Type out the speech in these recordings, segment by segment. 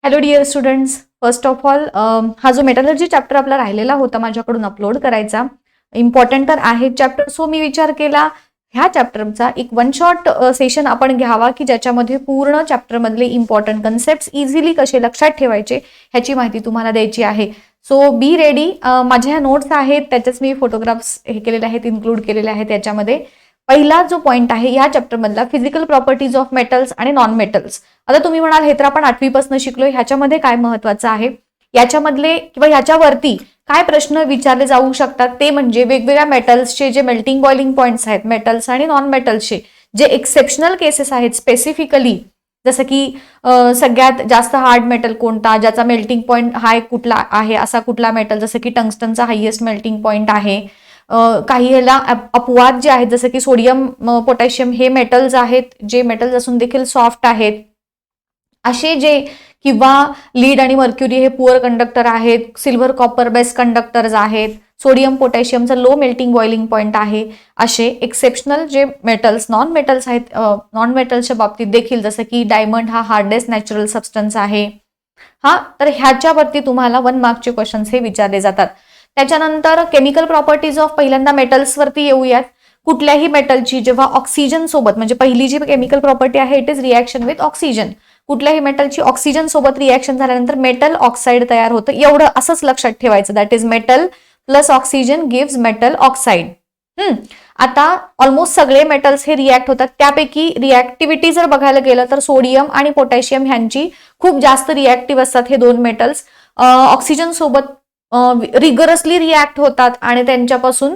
Hello dear students, first of all हा जो metallurgy chapter आपला राहिलेला होता माझ्याकडून अपलोड करायचा, इम्पॉर्टंट तर आहे चॅप्टर. सो मी विचार केला ह्या चॅप्टरचा एक वन शॉट सेशन आपण घ्यावा की ज्याच्यामध्ये पूर्ण चॅप्टरमधले इम्पॉर्टंट कन्सेप्ट इझिली कसे लक्षात ठेवायचे ह्याची माहिती तुम्हाला द्यायची आहे. So be ready. माझ्या ह्या नोट्स आहेत, त्याच्याच मी फोटोग्राफ्स हे केलेले आहेत, इन्क्लूड केलेले आहेत. त्याच्यामध्ये पहिला जो पॉईंट आहे या चॅप्टर मधला फिजिकल प्रॉपर्टीज ऑफ मेटल्स आणि नॉन मेटल्स. आता तुम्ही म्हणाल हे तर आपण 8वी शिकलोय, ह्याच्यामध्ये काय महत्वाचं आहे, याच्यामधले किंवा ह्याच्यावरती काय प्रश्न विचारले जाऊ शकतात ते म्हणजे वेगवेगळ्या मेटल्सचे जे मेल्टिंग बॉइलिंग पॉइंट्स आहेत मेटल्स आणि नॉन मेटल्सचे, जे एक्सेप्शनल केसेस आहेत स्पेसिफिकली, जसं की सगळ्यात जास्त हार्ड मेटल कोणता, ज्याचा मेल्टिंग पॉइंट हाय कुठला आहे, असा कुठला मेटल, जसं की टंगस्टनचा हायेस्ट मेल्टिंग पॉइंट आहे. काही ह्याला अपवाद जे आहेत जसं की सोडियम पोटॅशियम हे मेटल्स आहेत जे मेटल्स असून देखील सॉफ्ट आहेत, असे जे, किंवा लीड आणि मर्क्युरी हे पुअर कंडक्टर आहेत, सिल्वर कॉपर बेस्ट कंडक्टर्स आहेत, सोडियम पोटॅशियमचा लो मेल्टिंग बॉइलिंग पॉइंट आहे, असे एक्सेप्शनल जे मेटल्स नॉन मेटल्स आहेत. नॉन मेटल्सच्या बाबतीत देखील जसं की डायमंड हा हार्डेस्ट नॅचरल सबस्टन्स आहे. हा, तर ह्याच्यावरती तुम्हाला 1 मार्कचे क्वेश्चन्स हे विचारले जातात. त्याच्यानंतर केमिकल प्रॉपर्टीज ऑफ पहिल्यांदा मेटल्स वरती येऊयात. कुठल्याही मेटलची जेव्हा ऑक्सिजन सोबत, म्हणजे पहिली जी केमिकल प्रॉपर्टी आहे it is reaction with oxygen, कुठल्याही मेटलची ऑक्सिजन सोबत रिॲक्शन झाल्यानंतर मेटल ऑक्साईड तयार होतं. एवढं असंच लक्षात ठेवायचं, that is metal plus oxygen gives metal oxide. आता ऑलमोस्ट सगळे मेटल्स हे रिॲक्ट होतात, त्यापैकी रिॲक्टिव्हिटी जर बघायला गेलं तर सोडियम आणि पोटॅशियम ह्यांची खूप जास्त रिॲक्टिव्ह असतात. हे दोन मेटल्स ऑक्सिजन सोबत रिगरसली रिॲक्ट होतात आणि त्यांच्यापासून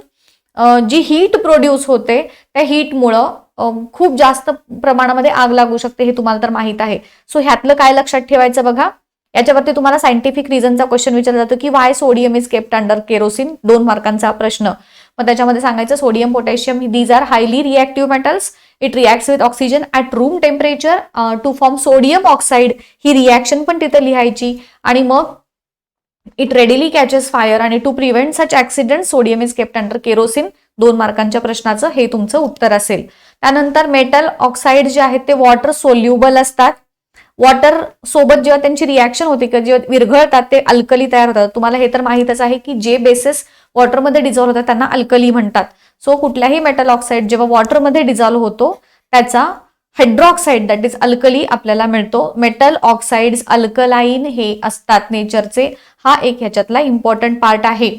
जी हीट प्रोड्यूस होते त्या हीटमुळं खूप जास्त प्रमाणामध्ये आग लागू शकते, हे तुम्हाला तर माहित आहे. सो ह्यातलं काय लक्षात ठेवायचं बघा, याच्यावरती तुम्हाला सायंटिफिक रिझनचा क्वेश्चन विचारला जातो की why sodium is kept under kerosene, 2 मार्कांचा प्रश्न. मग त्याच्यामध्ये सांगायचं sodium potassium these are highly reactive metals, it reacts with oxygen at room temperature to form sodium oxide, ही रिॲक्शन पण तिथे लिहायची. आणि मग इट रेडिली कॅचेस फायर आणि to prevent such accident sodium is kept under kerosene, 2 मार्कांच्या प्रश्नाचं हे तुमचं उत्तर असेल. त्यानंतर मेटल ऑक्साईड जे आहेत ते वॉटर सोल्युबल असतात. वॉटर सोबत जेव्हा त्यांची रिॲक्शन होते किंवा जेव्हा विरघळतात ते अल्कली तयार होतात. तुम्हाला हे तर माहितच आहे की जे बेसेस वॉटरमध्ये डिझॉल्व्ह होतात त्यांना अल्कली म्हणतात. सो कुठल्याही मेटल ऑक्साईड जेव्हा वॉटरमध्ये डिझॉल्व्ह होतो त्याचा हायड्रॉक्साईड दॅट इज अल्कली आपल्याला मिळतो. मेटल ऑक्साइड्स अल्कलाईन हे असतात नेचरचे, हा एक ह्याच्यातला इम्पॉर्टंट पार्ट आहे.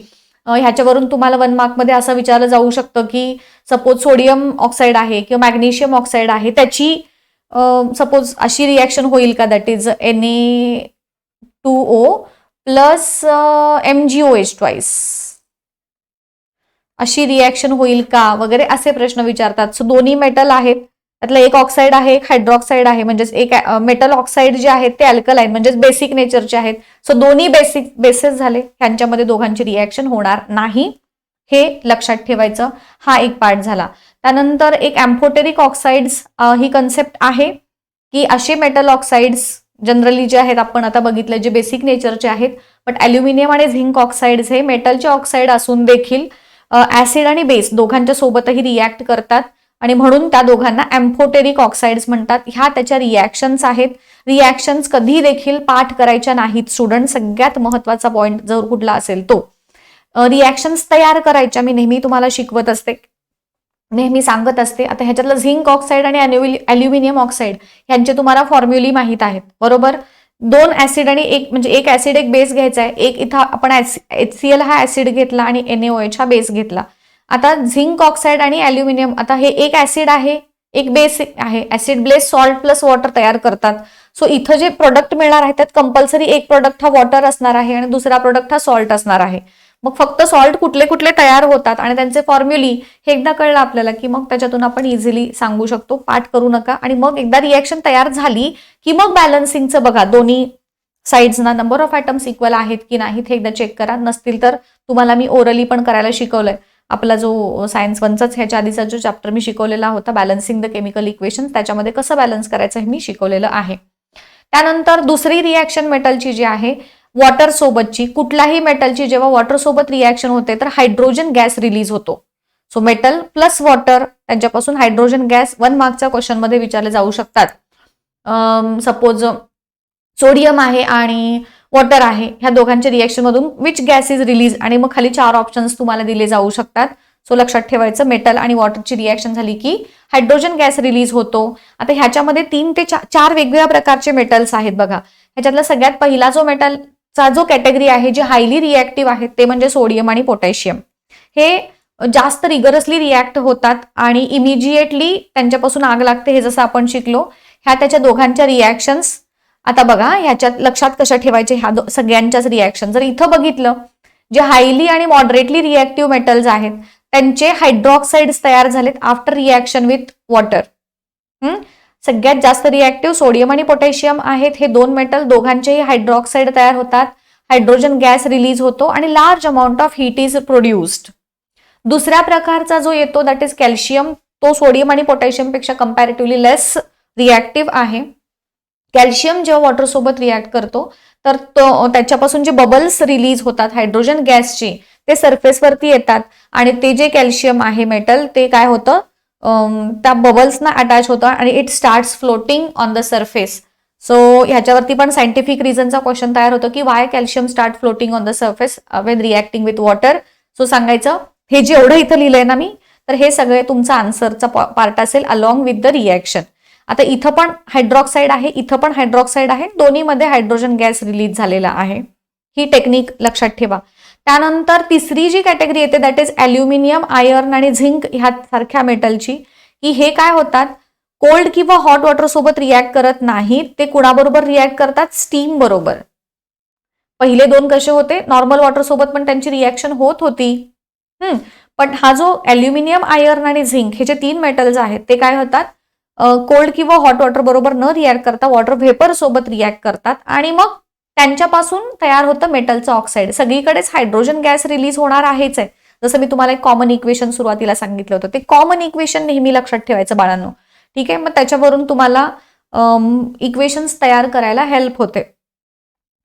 ह्याच्यावरून तुम्हाला 1 मार्कमध्ये असं विचारलं जाऊ शकतं की सपोज सोडियम ऑक्साईड आहे किंवा मॅग्नेशियम ऑक्साईड आहे, त्याची सपोज अशी रिॲक्शन होईल का, that is Na2O plus MgOH twice, अशी रिॲक्शन होईल का वगैरे असे प्रश्न विचारतात. सो दोन्ही मेटल आहेत, त्यातलं एक ऑक्साईड आहे एक हायड्रॉक्साईड आहे, म्हणजेच एक मेटल ऑक्साईड जे आहेत ते अल्कलाईन म्हणजेच बेसिक नेचरचे आहेत. सो दोन्ही बेसेस झाले, ह्यांच्यामध्ये दोघांची रिॲक्शन होणार नाही, हे लक्षात ठेवायचं. हा एक पार्ट झाला. त्यानंतर एक एम्फोटेरिक ऑक्साइड्स ही कन्सेप्ट आहे की असे मेटल ऑक्साइड्स जनरली जे आहेत आपण आता बघितलं जे बेसिक नेचरचे आहेत, बट ॲल्युमिनियम आणि झिंक ऑक्साइड्स हे मेटलचे ऑक्साईड असून देखील ऍसिड आणि बेस दोघांच्या सोबतही रिॲक्ट करतात आणि म्हणून त्या दोघांना एम्फोटेरिक ऑक्साइड्स म्हणतात. ह्या त्याच्या रिॲक्शन्स आहेत. रिॲक्शन्स कधी देखील पाठ करायच्या नाहीत स्टुडंट, सगळ्यात महत्वाचा पॉईंट जर कुठला असेल तो. रिॲक्शन्स तयार करायच्या मी नेहमी तुम्हाला शिकवत असते, नेहमी सांगत असते. आता ह्याच्यातलं झिंक ऑक्साईड आणि ॲल्युमिनियम ऑक्साईड यांचे तुम्हाला फॉर्म्युली माहीत आहेत बरोबर. 2 ऍसिड आणि एक म्हणजे एक ऍसिड एक बेस घ्यायचा आहे. एक इथं आपण HCl हा ऍसिड घेतला आणि NaOH हा बेस घेतला. आता झिंक ऑक्साईड आणि ॲल्युमिनियम, आता हे एक ऍसिड आहे एक बेस आहे, acid base salt plus water तयार करतात. सो इथं जे प्रोडक्ट मिळणार आहे त्यात कंपल्सरी एक प्रोडक्ट हा वॉटर असणार आहे आणि दुसरा प्रोडक्ट हा सॉल्ट असणार आहे. मग फक्त सॉल्ट कुठले कुठले तयार होतात आणि त्यांचे फॉर्म्युली हे एकदा कळलं आपल्याला की मग त्याच्यातून आपण इझिली सांगू शकतो. पाठ करू नका. आणि मग एकदा रिॲक्शन तयार झाली की मग बॅलन्सिंगचं बघा, दोन्ही साइड्सना नंबर ऑफ ॲटम्स इक्वल आहेत की नाहीत हे एकदा चेक करा. नसतील तर तुम्हाला मी ओरली पण करायला शिकवलंय. आपला जो सायन्स 1चाच ह्याच्या आधीचा जो चॅप्टर मी शिकवलेला होता बॅलन्सिंग द केमिकल इक्वेशन, त्याच्यामध्ये कसं बॅलन्स करायचं हे मी शिकवलेलं आहे. त्यानंतर दुसरी रिॲक्शन मेटलची जी आहे वॉटर सोबतची, कुठल्याही मेटलची जेव्हा वॉटर सोबत रिॲक्शन होते तर हायड्रोजन गॅस रिलीज होतो. सो मेटल प्लस वॉटर त्यांच्यापासून हायड्रोजन गॅस 1 मार्कच्या क्वेश्चन मध्ये विचारले जाऊ शकतात. सपोज सोडियम आहे आणि वॉटर आहे, ह्या दोघांच्या रिएक्शन मधून विच गॅस इज रिलीज, आणि मग खाली 4 ऑप्शन्स तुम्हाला दिले जाऊ शकतात. सो लक्षात ठेवायचं, मेटल आणि वॉटरची रिएक्शन झाली की हायड्रोजन गॅस रिलीज होतो. आता ह्याच्यामध्ये 3 ते 4 वेगवेगळ्या प्रकारचे मेटल्स आहेत बघा. ह्याच्यातला सगळ्यात पहिला जो मेटलचा जो कॅटेगरी आहे जे हायली रिएक्टिव्ह आहेत ते म्हणजे सोडियम आणि पोटॅशियम. हे जास्त रिगरसली रिॲक्ट होतात आणि इमिजिएटली त्यांच्यापासून आग लागते, हे जसं आपण शिकलो. ह्या त्याच्या दोघांच्या रिॲक्शन्स आता बघा, ह्याच्यात लक्षात कशा ठेवायचे ह्या सगळ्यांच्याच रिॲक्शन. जर इथं बघितलं, जे हायली आणि मॉडरेटली रिएक्टिव्ह मेटल्स आहेत त्यांचे हायड्रॉक्साइड्स तयार झालेत आफ्टर रिॲक्शन विथ वॉटर. सगळ्यात जास्त रिॲक्टिव्ह सोडियम आणि पोटॅशियम आहेत. हे 2 मेटल दोघांचेही हायड्रॉक्साइड तयार होतात, हायड्रोजन गॅस रिलीज होतो आणि large amount of heat is produced. दुसऱ्या प्रकारचा जो येतो दॅट इज कॅल्शियम. तो सोडियम आणि पोटॅशियम पेक्षा कंपॅरेटिव्हली लेस रिॲक्टिव्ह आहे. कॅल्शियम जेव्हा वॉटर सोबत रिॲक्ट करतो तर त्याच्यापासून जे बबल्स रिलीज होतात हायड्रोजन गॅसचे ते सरफेसवरती येतात आणि ते जे कॅल्शियम आहे मेटल ते काय होतं, त्या बबल्सना अटॅच होतं आणि it starts floating on the surface. So ह्याच्यावरती पण सायंटिफिक रिझनचा क्वेश्चन तयार होतो की Y calcium start floating on the surface Wien reacting with water. So सांगायचं हे जेवढं इथं लिहिलंय ना मी, तर हे सगळे तुमचा आन्सरचा पार्ट असेल अलॉंग विथ द रिॲक्शन. आता इथं पण हायड्रॉक्साईड आहे, इथं पण हायड्रॉक्साईड आहे, दोन्हीमध्ये हायड्रोजन गॅस रिलीज झालेला आहे. ही टेक्निक लक्षात ठेवा. त्यानंतर तिसरी जी कॅटेगरी येते दॅट इज ॲल्युमिनियम, आयर्न आणि झिंक ह्या सारख्या मेटलची, की हे काय होतात, कोल्ड किंवा हॉट वॉटर सोबत रिॲक्ट करत नाहीत. ते कुणाबरोबर रिॲक्ट करतात, स्टीम बरोबर. पहिले 2 कसे होते, नॉर्मल वॉटर सोबत पण त्यांची रिॲक्शन होत होती. पण हा जो ॲल्युमिनियम, आयर्न आणि झिंक हे जे 3 मेटल्स आहेत ते काय होतात, कोल्ड किंवा हॉट वॉटर बरोबर न रिॲक्ट करता वॉटर व्हेपर सोबत रिॲक्ट करतात आणि मग त्यांच्यापासून तयार होतं मेटलचं ऑक्साईड. सगळीकडेच हायड्रोजन गॅस रिलीज होणार आहेच आहे. जसं मी तुम्हाला एक कॉमन इक्वेशन सुरुवातीला सांगितलं होतं, ते कॉमन इक्वेशन नेहमी लक्षात ठेवायचं बाळांनो. ठीक आहे, मग त्याच्यावरून तुम्हाला इक्वेशन्स तयार करायला हेल्प होते.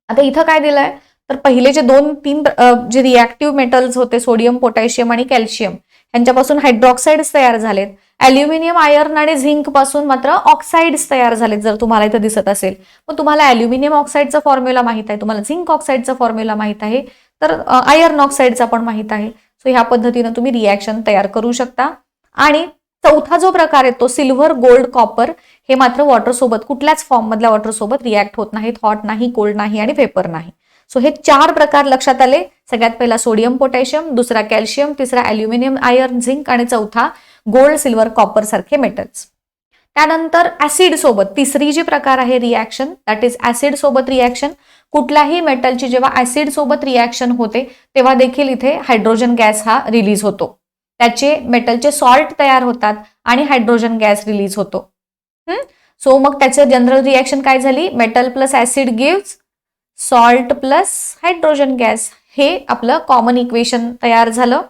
आता इथं काय दिलंय, तर पहिले जे 2-3 जे रिॲक्टिव्ह मेटल्स होते सोडियम, पोटॅशियम आणि कॅल्शियम यांच्यापासून हायड्रॉक्साइड्स तयार झालेत. ॲल्युमिनियम, आयर्न आणि झिंक पासून मात्र ऑक्साइड्स तयार झालेत. जर तुम्हाला इथं दिसत असेल, मग तुम्हाला ॲल्युमिनियम ऑक्साईडचा फॉर्म्युला माहित आहे, तुम्हाला झिंक ऑक्साईडचा फॉर्म्युला माहित आहे, तर आयर्न ऑक्साईडचा पण माहित आहे. सो ह्या पद्धतीनं तुम्ही रिॲक्शन तयार करू शकता. आणि चौथा जो प्रकार येतो सिल्व्हर, गोल्ड, कॉपर, हे मात्र वॉटर सोबत कुठल्याच फॉर्म मधल्या वॉटर सोबत रिॲक्ट होत नाहीत, हॉट नाही, कोल्ड नाही आणि व्हेपर नाही. सो हे 4 प्रकार लक्षात आले. सगळ्यात पहिला सोडियम, पोटॅशियम, दुसरा कॅल्शियम, तिसरा ॲल्युमिनियम, आयर्न, झिंक आणि चौथा गोल्ड, सिल्वर, कॉपर सारखे मेटल्स. त्यानंतर ऍसिड सोबत तिसरी जी प्रकार आहे रिॲक्शन दॅट इज ऍसिड सोबत रिॲक्शन. कुठल्याही मेटलची जेव्हा ऍसिड सोबत रिॲक्शन होते तेव्हा देखील इथे हायड्रोजन गॅस हा रिलीज होतो. त्याचे मेटलचे सॉल्ट तयार होतात आणि हायड्रोजन गॅस रिलीज होतो. सो मग त्याचं जनरल रिॲक्शन काय झाली, metal plus acid gives salt plus hydrogen gas. हे आपलं कॉमन इक्वेशन तयार झालं.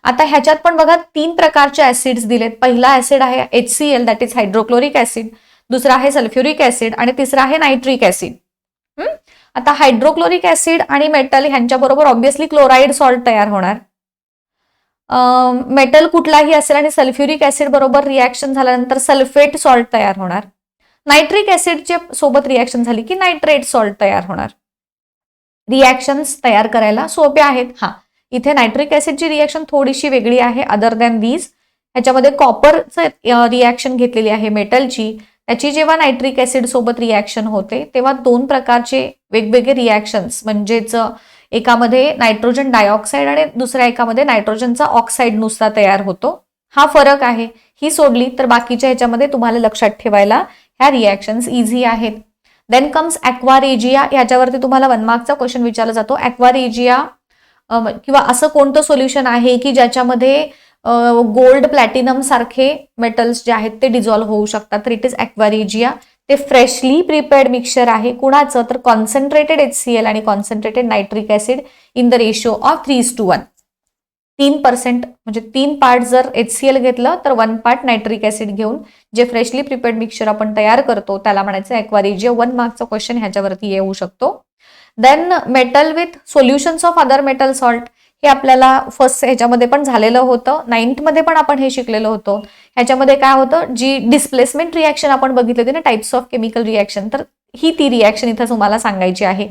आता ह्याच्यात पण बघा 3 प्रकारचे ऍसिड्स दिलेत. पहिला ऍसिड आहे HCl that is hydrochloric acid, दुसरा आहे सल्फ्युरिक ऍसिड आणि तिसरा आहे नायट्रिक ऍसिड. आता हायड्रोक्लोरिक ऍसिड आणि मेटल ह्यांच्या बरोबर ऑब्व्हियसली क्लोराईड सॉल्ट तयार होणार. मेटल कुठलाही असेल आणि सल्फ्युरिक ऍसिड बरोबर रिॲक्शन झाल्यानंतर सल्फेट सॉल्ट तयार होणार. नायट्रिक ऍसिडच्या सोबत रिॲक्शन झाली की नायट्रेट सॉल्ट तयार होणार. रिॲक्शन्स तयार करायला सोपे आहेत. इथे नायट्रिक ऍसिडची रिॲक्शन थोडीशी वेगळी आहे अदर दॅन दीज. ह्याच्यामध्ये कॉपरचं रिॲक्शन घेतलेली आहे मेटलची. त्याची जेव्हा नायट्रिक ऍसिड सोबत रिॲक्शन होते तेव्हा 2 प्रकारचे वेगवेगळे रिॲक्शन्स, म्हणजेच एकामध्ये नायट्रोजन डायऑक्साईड आणि दुसऱ्या एकामध्ये नायट्रोजनचा ऑक्साईड नुसता तयार होतो. हा फरक आहे. ही सोडली तर बाकीच्या ह्याच्यामध्ये तुम्हाला लक्षात ठेवायला ह्या रिॲक्शन्स इझी आहेत. Then comes aqua regia. ह्याच्यावरती तुम्हाला 1 मार्कचा क्वेश्चन विचारला जातो. ॲक्वारेजिया किंवा असं कोणतं सोल्युशन आहे की ज्याच्यामध्ये गोल्ड, प्लॅटिनम सारखे मेटल्स जे आहेत ते डिझॉल्व्ह होऊ शकतात, तर इट इज ॲक्वारेजिया. ते फ्रेशली प्रिपेअर्ड मिक्सचर आहे. कुणाचं, तर कॉन्सन्ट्रेटेड HCl आणि concentrated nitric acid in the ratio of 3:1. 3% म्हणजे 3 पार्ट जर HCl घेतलं तर 1 पार्ट नायट्रिक ऍसिड घेऊन जे फ्रेशली प्रिपेअर्ड मिक्सचर आपण तयार करतो त्याला म्हणायचं ॲक्वारेजिया. 1 मार्कचा क्वेश्चन ह्याच्यावरती येऊ शकतो. Then metal with solutions of other metal salt. हे आपल्याला फर्स्ट ह्याच्यामध्ये पण झालेलं होतं, 9th मध्ये पण आपण हे शिकलेलं होतं. ह्याच्यामध्ये काय होतं, जी डिस्प्लेसमेंट रिॲक्शन आपण बघितली होती ना, टाइप्स ऑफ केमिकल रिॲक्शन, तर ही ती रिॲक्शन इथं तुम्हाला सांगायची आहे.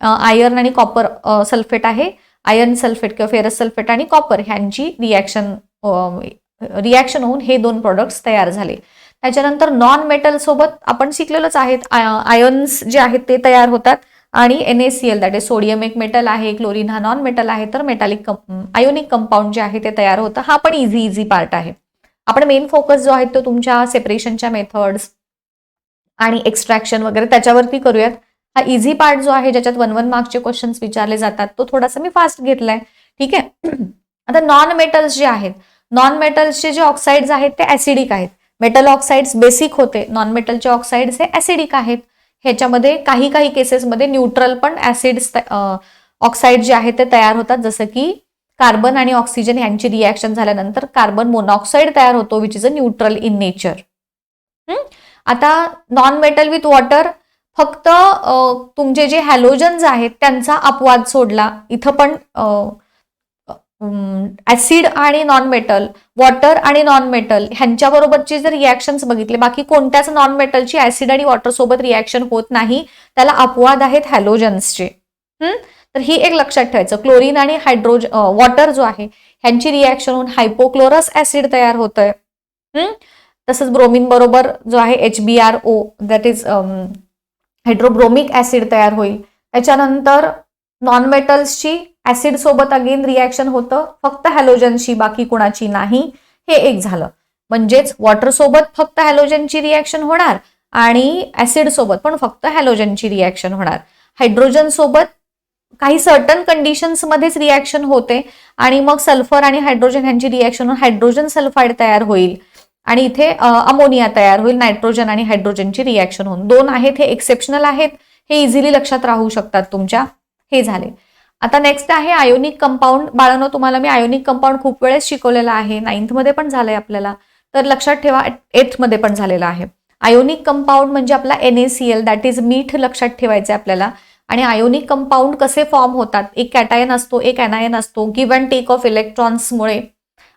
आयर्न आणि कॉपर सल्फेट आहे. आयर्न सल्फेट किंवा फेरस सल्फेट आणि कॉपर ह्यांची रिॲक्शन होऊन हे 2 प्रोडक्ट्स तयार झाले. त्याच्यानंतर नॉन मेटल सोबत आपण शिकलेलोच आहेत. आयन्स जे आहेत ते तयार होतात आणि NaCl दॅट इज सोडियम एक मेटल आहे, क्लोरीन हा नॉन मेटल आहे, तर मेटॅलिक आयोनिक कंपाऊंड जे आहे ते तयार होतं. हा पण इझी पार्ट आहे. आपण मेन फोकस जो आहे तो तुमच्या सेपरेशनच्या मेथड्स आणि एक्स्ट्रॅक्शन वगैरे त्याच्यावरती करूयात. हा इझी पार्ट जो आहे ज्याच्यात 1 मार्क्सचे क्वेश्चन्स विचारले जातात तो थोडासा मी फास्ट घेतलाय. ठीक आहे. आता नॉन मेटल्स जे आहेत, नॉन मेटल्सचे जे ऑक्साइड्स आहेत ते ऍसिडिक आहेत. मेटल ऑक्साइड्स बेसिक होते, नॉन मेटलचे ऑक्साइड्स हे ऍसिडिक आहेत. ह्याच्यामध्ये काही केसेसमध्ये न्यूट्रल पण ऍसिड्स ऑक्साइड जे आहेत ते तयार होतात, जसं की कार्बन आणि ऑक्सिजन यांची रिॲक्शन झाल्यानंतर कार्बन मोनॉक्साईड तयार होतो which is a neutral in nature. आता नॉन मेटल विथ वॉटर फक्त तुमचे जे हॅलोजन्स आहेत त्यांचा अपवाद सोडला. इथं पण ऍसिड आणि नॉन मेटल, वॉटर आणि नॉन मेटल ह्यांच्याबरोबरचे जर रिॲक्शन्स बघितले, बाकी कोणत्याच नॉन मेटलची ऍसिड आणि वॉटर सोबत रिॲक्शन होत नाही, त्याला अपवाद आहेत हॅलोजन्सचे. तर ही एक लक्षात ठेवायचं. क्लोरीन आणि वॉटर जो आहे ह्यांची रिॲक्शन होऊन हायपोक्लोरस ऍसिड तयार होतंय. तसंच ब्रोमिन बरोबर जो आहे HBRO दॅट इज हायड्रोब्रोमिक ऍसिड तयार होईल. त्याच्यानंतर नॉन मेटल्सची ऍसिड सोबत अगेन रिॲक्शन होतं, फक्त हॅलोजनशी, बाकी कुणाची नाही. हे एक झालं. म्हणजेच वॉटर सोबत फक्त हॅलोजनची रिॲक्शन होणार आणि ऍसिड सोबत पण फक्त हॅलोजनची रिॲक्शन होणार. हायड्रोजन सोबत काही सर्टन कंडिशन्स मध्येच रिॲक्शन होते आणि मग सल्फर आणि हायड्रोजन ह्यांची रिॲक्शन होऊन हायड्रोजन सल्फाईड तयार होईल आणि इथे अमोनिया तयार होईल नायट्रोजन आणि हायड्रोजनची रिॲक्शन होऊन. 2 आहेत हे एक्सेप्शनल आहेत, हे इझिली लक्षात राहू शकतात तुमच्या. हे झाले. आता नेक्स्ट आहे आयोनिक कंपाऊंड. बाळांनो, तुम्हाला मी आयोनिक कंपाऊंड खूप वेळेस शिकवलेला आहे. 9th मध्ये पण झालंय आपल्याला, तर लक्षात ठेवा 8th मध्ये पण झालेला आहे. आयोनिक कंपाऊंड म्हणजे आपला NaCl दॅट इज मीठ लक्षात ठेवायचं आपल्याला. आणि आयोनिक कंपाऊंड कसे फॉर्म होतात, एक कॅटायन असतो, एक एनायन असतो. गिव्ह अँड टेक ऑफ इलेक्ट्रॉन्समुळे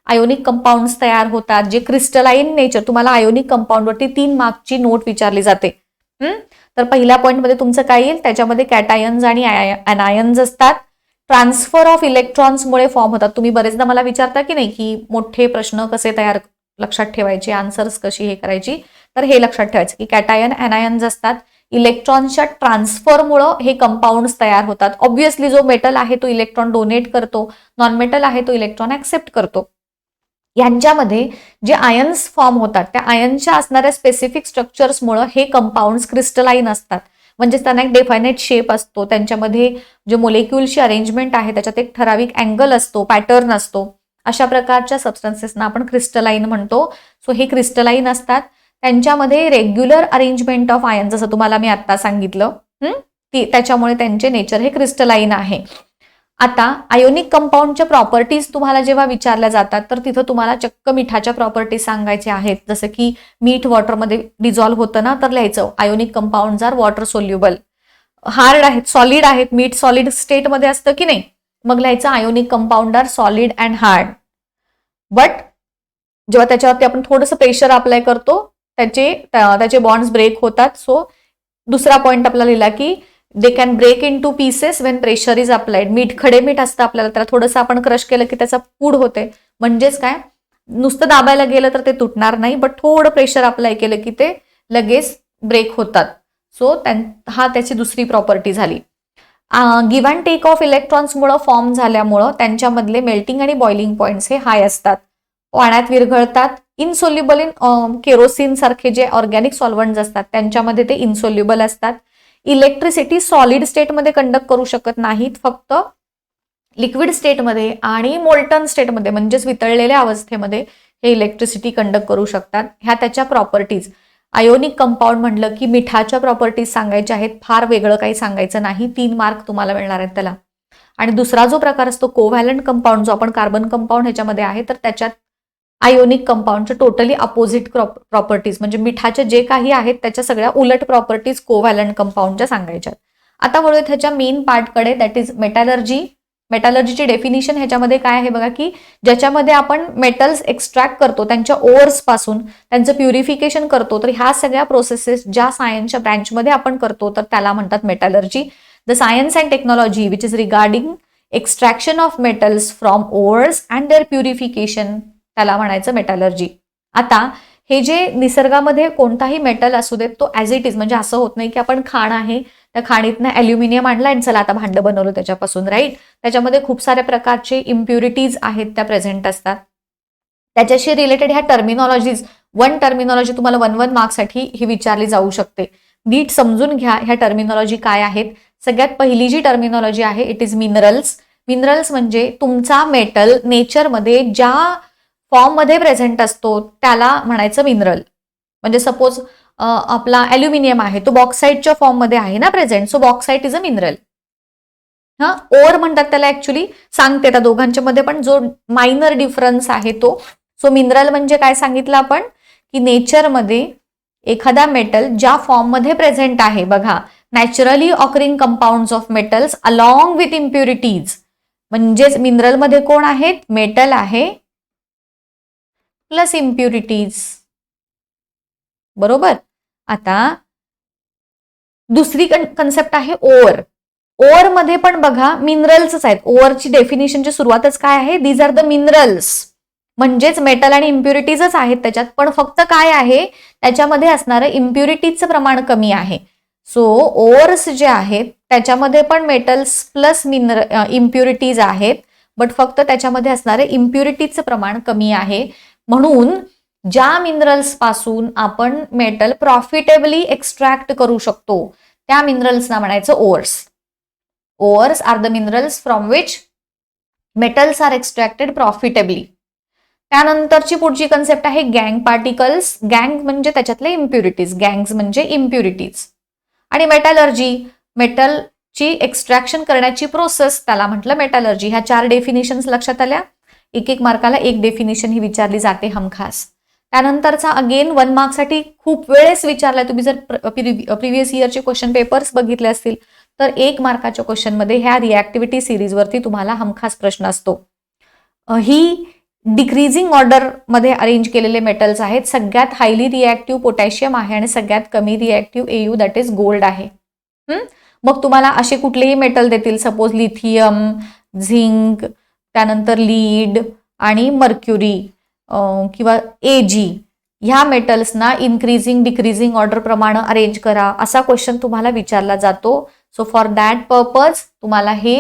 आयोनिक कंपाऊंड्स तयार होतात, जे क्रिस्टलाइन नेचर. तुम्हाला आयोनिक कंपाऊंडवरती 3 मार्कची नोट विचारली जाते. तर पहिल्या पॉईंटमध्ये तुमचं काय येईल, त्याच्यामध्ये कॅटायन्स आणि एनायन्स असतात. ट्रान्सफर ऑफ इलेक्ट्रॉन्समुळे फॉर्म होतात. तुम्ही बरेचदा मला विचारता की नाही की मोठे प्रश्न कसे तयार लक्षात ठेवायचे, आन्सर्स कशी हे करायची, तर हे लक्षात ठेवायचं की कॅटायन एनायन्स असतात. इलेक्ट्रॉनच्या ट्रान्सफरमुळं हे कंपाऊंड्स तयार होतात. ऑब्व्हियसली जो मेटल आहे तो इलेक्ट्रॉन डोनेट करतो, नॉन मेटल आहे तो इलेक्ट्रॉन ऍक्सेप्ट करतो. यांच्यामध्ये जे आयन्स फॉर्म होतात त्या आयन्सच्या असणाऱ्या स्पेसिफिक स्ट्रक्चर्समुळे हे कंपाऊंड्स क्रिस्टलाइन असतात. म्हणजे त्यांना एक डेफायनेट शेप असतो, त्यांच्यामध्ये जे मोलेक्युलची अरेंजमेंट आहे त्याच्यात एक ठराविक अँगल असतो, पॅटर्न असतो. अशा प्रकारच्या सबस्टन्सेसना आपण क्रिस्टलाइन म्हणतो. सो हे क्रिस्टलाइन असतात. त्यांच्यामध्ये रेग्युलर अरेंजमेंट ऑफ आयन, जसं तुम्हाला मी आता सांगितलं, त्याच्यामुळे त्यांचे नेचर हे क्रिस्टलाइन आहे. आता आयोनिक कंपाऊंडच्या प्रॉपर्टीज तुम्हाला जेव्हा विचारल्या जातात तर तिथं तुम्हाला चक्क मिठाच्या प्रॉपर्टीज सांगायच्या आहेत. जसं की मीठ वॉटरमध्ये डिझॉल्व्ह होतं ना, तर लिहायचं ionic compounds are water soluble. Hard आहेत, सॉलिड आहेत, मीठ सॉलिड स्टेटमध्ये असतं की नाही, मग लिहायचं ionic compound are solid and hard. But जेव्हा त्याच्यावरती आपण थोडंसं प्रेशर अप्लाय करतो त्याचे बॉन्ड्स ब्रेक होतात. सो दुसरा पॉईंट आपला लिहिला की they can break into pieces when pressure is applied. मीठ खडे मीठ असतं आपल्याला, त्याला थोडंसं आपण क्रश केलं की त्याचा पूड होते. म्हणजेच काय, नुसतं दाबायला गेलं तर ते तुटणार नाही, बट थोडं प्रेशर अप्लाय केलं की ते लगेच ब्रेक होतात. सो हा त्याची दुसरी प्रॉपर्टी झाली. गिव्ह अँड टेक ऑफ इलेक्ट्रॉन्समुळे फॉर्म झाल्यामुळं त्यांच्यामधले मेल्टिंग आणि बॉइलिंग पॉईंट्स हे हाय असतात, पाण्यात विरघळतात. इनसोल्युबल इन केरोसिन सारखे जे ऑर्गॅनिक सॉल्व्हंट्स असतात त्यांच्यामध्ये ते इनसोल्युबल असतात. इलेक्ट्रिसिटी सॉलिड स्टेटमध्ये कंडक्ट करू शकत नाहीत, फक्त लिक्विड स्टेटमध्ये आणि मोल्टन स्टेटमध्ये म्हणजेच वितळलेल्या अवस्थेमध्ये हे इलेक्ट्रिसिटी कंडक्ट करू शकतात. ह्या त्याच्या प्रॉपर्टीज. आयोनिक कंपाऊंड म्हटलं की मिठाच्या प्रॉपर्टीज सांगायच्या आहेत, फार वेगळं काही सांगायचं नाही. 3 मार्क तुम्हाला मिळणार आहेत त्याला. आणि दुसरा जो प्रकार असतो कोव्हॅलंट कंपाऊंड, जो आपण कार्बन कंपाऊंड ह्याच्यामध्ये आहे, तर त्याच्यात आयोनिक कंपाऊंडच्या टोटली अपोजिट प्रॉपर्टीज, म्हणजे मिठाच्या जे काही आहेत त्याच्या सगळ्या उलट प्रॉपर्टीज कोव्हॅलंट कंपाऊंडच्या सांगायच्या. आता वळूया त्याच्या मेन पार्टकडे, दॅट इज मेटॅलर्जी. मेटॅलर्जीची डेफिनिशन ह्याच्यामध्ये काय आहे बघा, की ज्याच्यामध्ये आपण मेटल्स एक्स्ट्रॅक्ट करतो त्यांच्या ओअर्स पासून, त्यांचं प्युरिफिकेशन करतो, तर ह्या सगळ्या प्रोसेसेस ज्या सायन्सच्या ब्रँचमध्ये आपण करतो तर त्याला म्हणतात metallurgy. The science and technology which is regarding extraction of metals from ores and their purification, त्याला म्हणायचं मेटॅलर्जी. आता हे जे निसर्गामध्ये कोणताही मेटल असू देत तो ॲज इट इज, म्हणजे असं होत नाही की आपण खाण आहे त्या खाणीतनं ॲल्युमिनियम आणलं आणि चला आता भांडं बनवलं त्याच्यापासून, राईट. त्याच्यामध्ये खूप साऱ्या प्रकारचे इम्प्युरिटीज आहेत त्या प्रेझेंट असतात. त्याच्याशी रिलेटेड ह्या टर्मिनॉलॉजीज, वन टर्मिनॉलॉजी तुम्हाला 1 मार्क्ससाठी ही विचारली जाऊ शकते. नीट समजून घ्या ह्या टर्मिनॉलॉजी काय आहेत. सगळ्यात पहिली जी टर्मिनॉलॉजी आहे इट इज मिनरल्स. मिनरल्स म्हणजे तुमचा मेटल नेचरमध्ये ज्या फॉर्ममध्ये प्रेझेंट असतो त्याला म्हणायचं मिनरल. म्हणजे सपोज आपला ॲल्युमिनियम आहे तो बॉक्साईटच्या फॉर्ममध्ये आहे ना present, so bauxite is a mineral. हा, ओर म्हणतात त्याला ऍक्च्युली, सांगते त्या दोघांच्या मध्ये पण जो मायनर डिफरन्स आहे तो. सो मिनरल म्हणजे काय सांगितलं आपण, की नेचरमध्ये एखादा मेटल ज्या फॉर्ममध्ये प्रेझेंट आहे बघा, naturally occurring compounds of metals along with impurities. म्हणजेच मिनरलमध्ये कोण आहेत, मेटल आहे प्लस इम्प्युरिटीज, बरोबर. आता दुसरी कन्सेप्ट आहे ओर. ओर मध्ये पण बघा मिनरल्सच आहेत. ओरची डेफिनेशनची सुरुवातच काय आहे, दीज आर द मिनरल्स, म्हणजेच मेटल आणि इम्प्युरिटीजच आहेत त्याच्यात, पण फक्त काय आहे त्याच्यामध्ये असणारं इम्प्युरिटीजचं प्रमाण कमी आहे. सो ओर्स जे आहेत त्याच्यामध्ये पण मेटल्स प्लस इम्प्युरिटीज आहेत, बट फक्त त्याच्यामध्ये असणारे इम्प्युरिटीजचं प्रमाण कमी आहे. म्हणून ज्या मिनरल्स पासून आपण मेटल प्रॉफिटेबली एक्स्ट्रॅक्ट करू शकतो त्या मिनरल्सना म्हणायचं ores. Ores are the minerals from which metals are extracted profitably. त्यानंतरची पुढची कन्सेप्ट आहे गँग पार्टिकल्स. गँग म्हणजे त्याच्यातले इम्प्युरिटीज, गँग्स म्हणजे इम्प्युरिटीज. आणि मेटॅलर्जी, मेटलची एक्स्ट्रॅक्शन करण्याची प्रोसेस, त्याला म्हटलं मेटॅलर्जी. ह्या 4 डेफिनेशन्स लक्षात आल्या. एक मार्काला एक डेफिनेशन ही विचारली जाते हमखास. त्यानंतरचा अगेन 1 मार्कसाठी खूप वेळेस विचारलाय. तुम्ही जर प्रिव्हियस इयरचे क्वेश्चन पेपर्स बघितले असतील तर 1 मार्काच्या क्वेश्चनमध्ये ह्या रिॲक्टिव्हिटी सिरीजवरती तुम्हाला हमखास प्रश्न असतो. ही डिक्रीजिंग ऑर्डर मध्ये अरेंज केलेले मेटल्स आहेत. सगळ्यात हायली रिॲक्टिव्ह पोटॅशियम आहे आणि सगळ्यात कमी reactive AU that is gold आहे. मग तुम्हाला असे कुठलेही मेटल देतील, सपोज लिथियम, झिंक, त्यानंतर लीड आणि मर्क्युरी किंवा Ag, ह्या मेटल्सना इन्क्रीजिंग डिक्रीजिंग ऑर्डर प्रमाणे अरेंज करा, असा क्वेश्चन तुम्हाला विचारला जातो. सो फॉर दॅट पर्पज तुम्हाला हे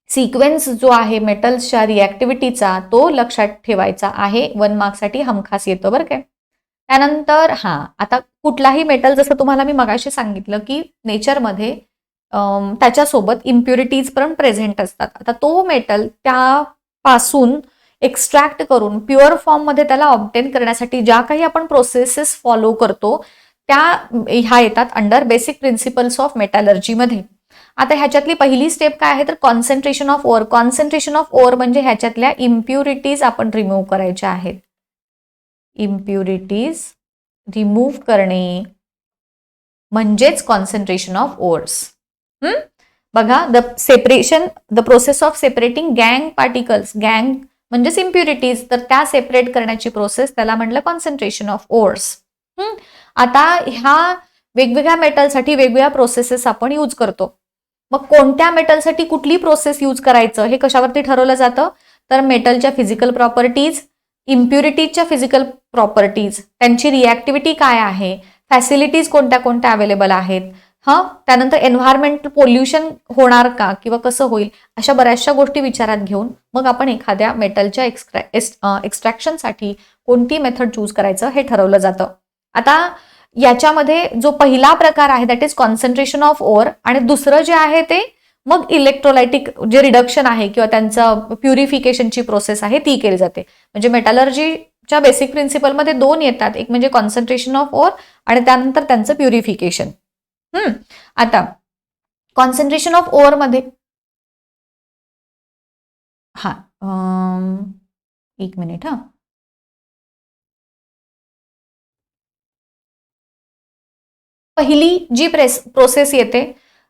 सिक्वेन्स जो आहे मेटल्सच्या रिॲक्टिव्हिटीचा तो लक्षात ठेवायचा आहे. 1 मार्कसाठी हमखास येतो बरं काय. त्यानंतर आता कुठलाही मेटल, जसं तुम्हाला मी मगाशी सांगितलं की नेचरमध्ये त्याच्यासोबत इम्प्युरिटीज पण प्रेझेंट असतात. आता तो मेटल त्यापासून एक्स्ट्रॅक्ट करून प्युअर फॉर्ममध्ये त्याला ऑब्टेन करण्यासाठी ज्या काही आपण प्रोसेसेस फॉलो करतो त्या ह्या येतात अंडर बेसिक प्रिन्सिपल्स ऑफ मेटॅलर्जीमध्ये. आता ह्याच्यातली पहिली स्टेप काय आहे तर concentration of ore. Concentration of ore म्हणजे ह्याच्यातल्या इम्प्युरिटीज आपण रिमूव्ह करायच्या आहेत. इम्प्युरिटीज रिमूव्ह करणे म्हणजेच कॉन्सन्ट्रेशन ऑफ ओर्स. बघा, द प्रोसेस ऑफ सेपरेटिंग गँग पार्टिकल्स. गँग म्हणजेच इम्प्युरिटीज, तर त्या सेपरेट करण्याची प्रोसेस त्याला म्हटलं कॉन्सन्ट्रेशन ऑफ ओर्स. आता ह्या वेगवेगळ्या मेटलसाठी वेगवेगळ्या प्रोसेसेस आपण यूज करतो. मग कोणत्या मेटलसाठी कुठली प्रोसेस यूज करायचं हे कशावरती ठरवलं जातं तर मेटलच्या फिजिकल प्रॉपर्टीज, इम्प्युरिटीजच्या फिजिकल प्रॉपर्टीज, त्यांची रिॲक्टिव्हिटी काय आहे, फॅसिलिटीज कोणत्या कोणत्या अवेलेबल आहेत, त्यानंतर एन्व्हायरमेंटल पोल्युशन होणार का किंवा कसं होईल, अशा बऱ्याचशा गोष्टी विचारात घेऊन मग आपण एखाद्या मेटलच्या एक्स्ट्रॅक्शनसाठी कोणती मेथड चूज करायचं हे ठरवलं जातं. आता याच्यामध्ये जो पहिला प्रकार आहे that is concentration of ore, आणि दुसरं जे आहे ते मग इलेक्ट्रोलायटिक जे रिडक्शन आहे किंवा त्यांचं प्युरिफिकेशनची प्रोसेस आहे ती केली जाते. म्हणजे मेटॅलर्जीच्या बेसिक प्रिन्सिपलमध्ये 2 येतात, एक म्हणजे कॉन्सन्ट्रेशन ऑफ ओर आणि त्यानंतर त्यांचं प्युरिफिकेशन. आता कॉन्सन्ट्रेशन ऑफ ओर मध्ये एक मिनिट पहिली जी प्रोसेस येते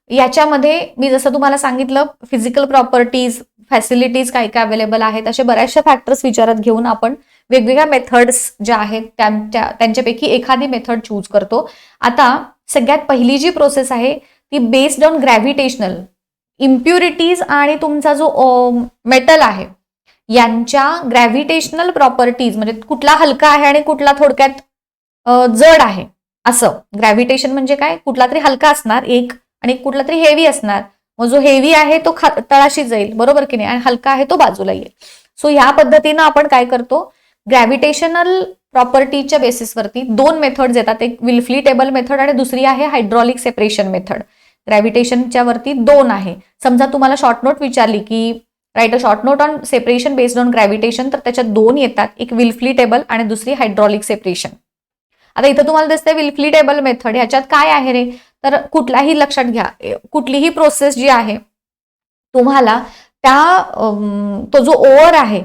याच्यामध्ये मी जसं तुम्हाला सांगितलं फिजिकल प्रॉपर्टीज, फॅसिलिटीज काय काय अवेलेबल आहेत, असे बऱ्याचशा फॅक्टर्स विचारात घेऊन आपण वेगवेगळ्या मेथड्स ज्या आहेत त्यांच्यापैकी एखादी मेथड चूज करतो. आता सगळ्यात पहिली जी प्रोसेस आहे ती बेस्ड ऑन ग्रॅव्हिटेशनल इम्प्युरिटीज आणि तुमचा जो मेटल आहे यांच्या ग्रॅव्हिटेशनल प्रॉपर्टीज, म्हणजे कुठला हलका आहे आणि कुठला थोडक्यात जड आहे, असं. ग्रॅव्हिटेशन म्हणजे काय, कुठला तरी हलका असणार एक आणि कुठला तरी हेवी असणार. मग जो हेवी आहे तो तळाशी जाईल, बरोबर की नाही, आणि हलका आहे तो बाजूला येईल. सो ह्या पद्धतीनं आपण काय करतो, ग्रॅव्हिटेशनल प्रॉपर्टीच्या बेसिसवरती दोन मेथड्स येतात, एक विल्फली टेबल मेथड आणि दुसरी आहे हायड्रॉलिक सेपरेशन मेथड. ग्रॅव्हिटेशनच्या वरती दोन आहे. समजा तुम्हाला शॉर्ट नोट विचारली की right a short note on separation based on gravitation, तर त्याच्यात दोन येतात, एक विल्फली टेबल आणि दुसरी हायड्रॉलिक सेपरेशन. आता इथं तुम्हाला दिसतंय विल्फली टेबल मेथड, ह्याच्यात काय आहे रे, तर कुठलाही लक्षात घ्या, कुठलीही प्रोसेस जी आहे तुम्हाला तो जो ओअर आहे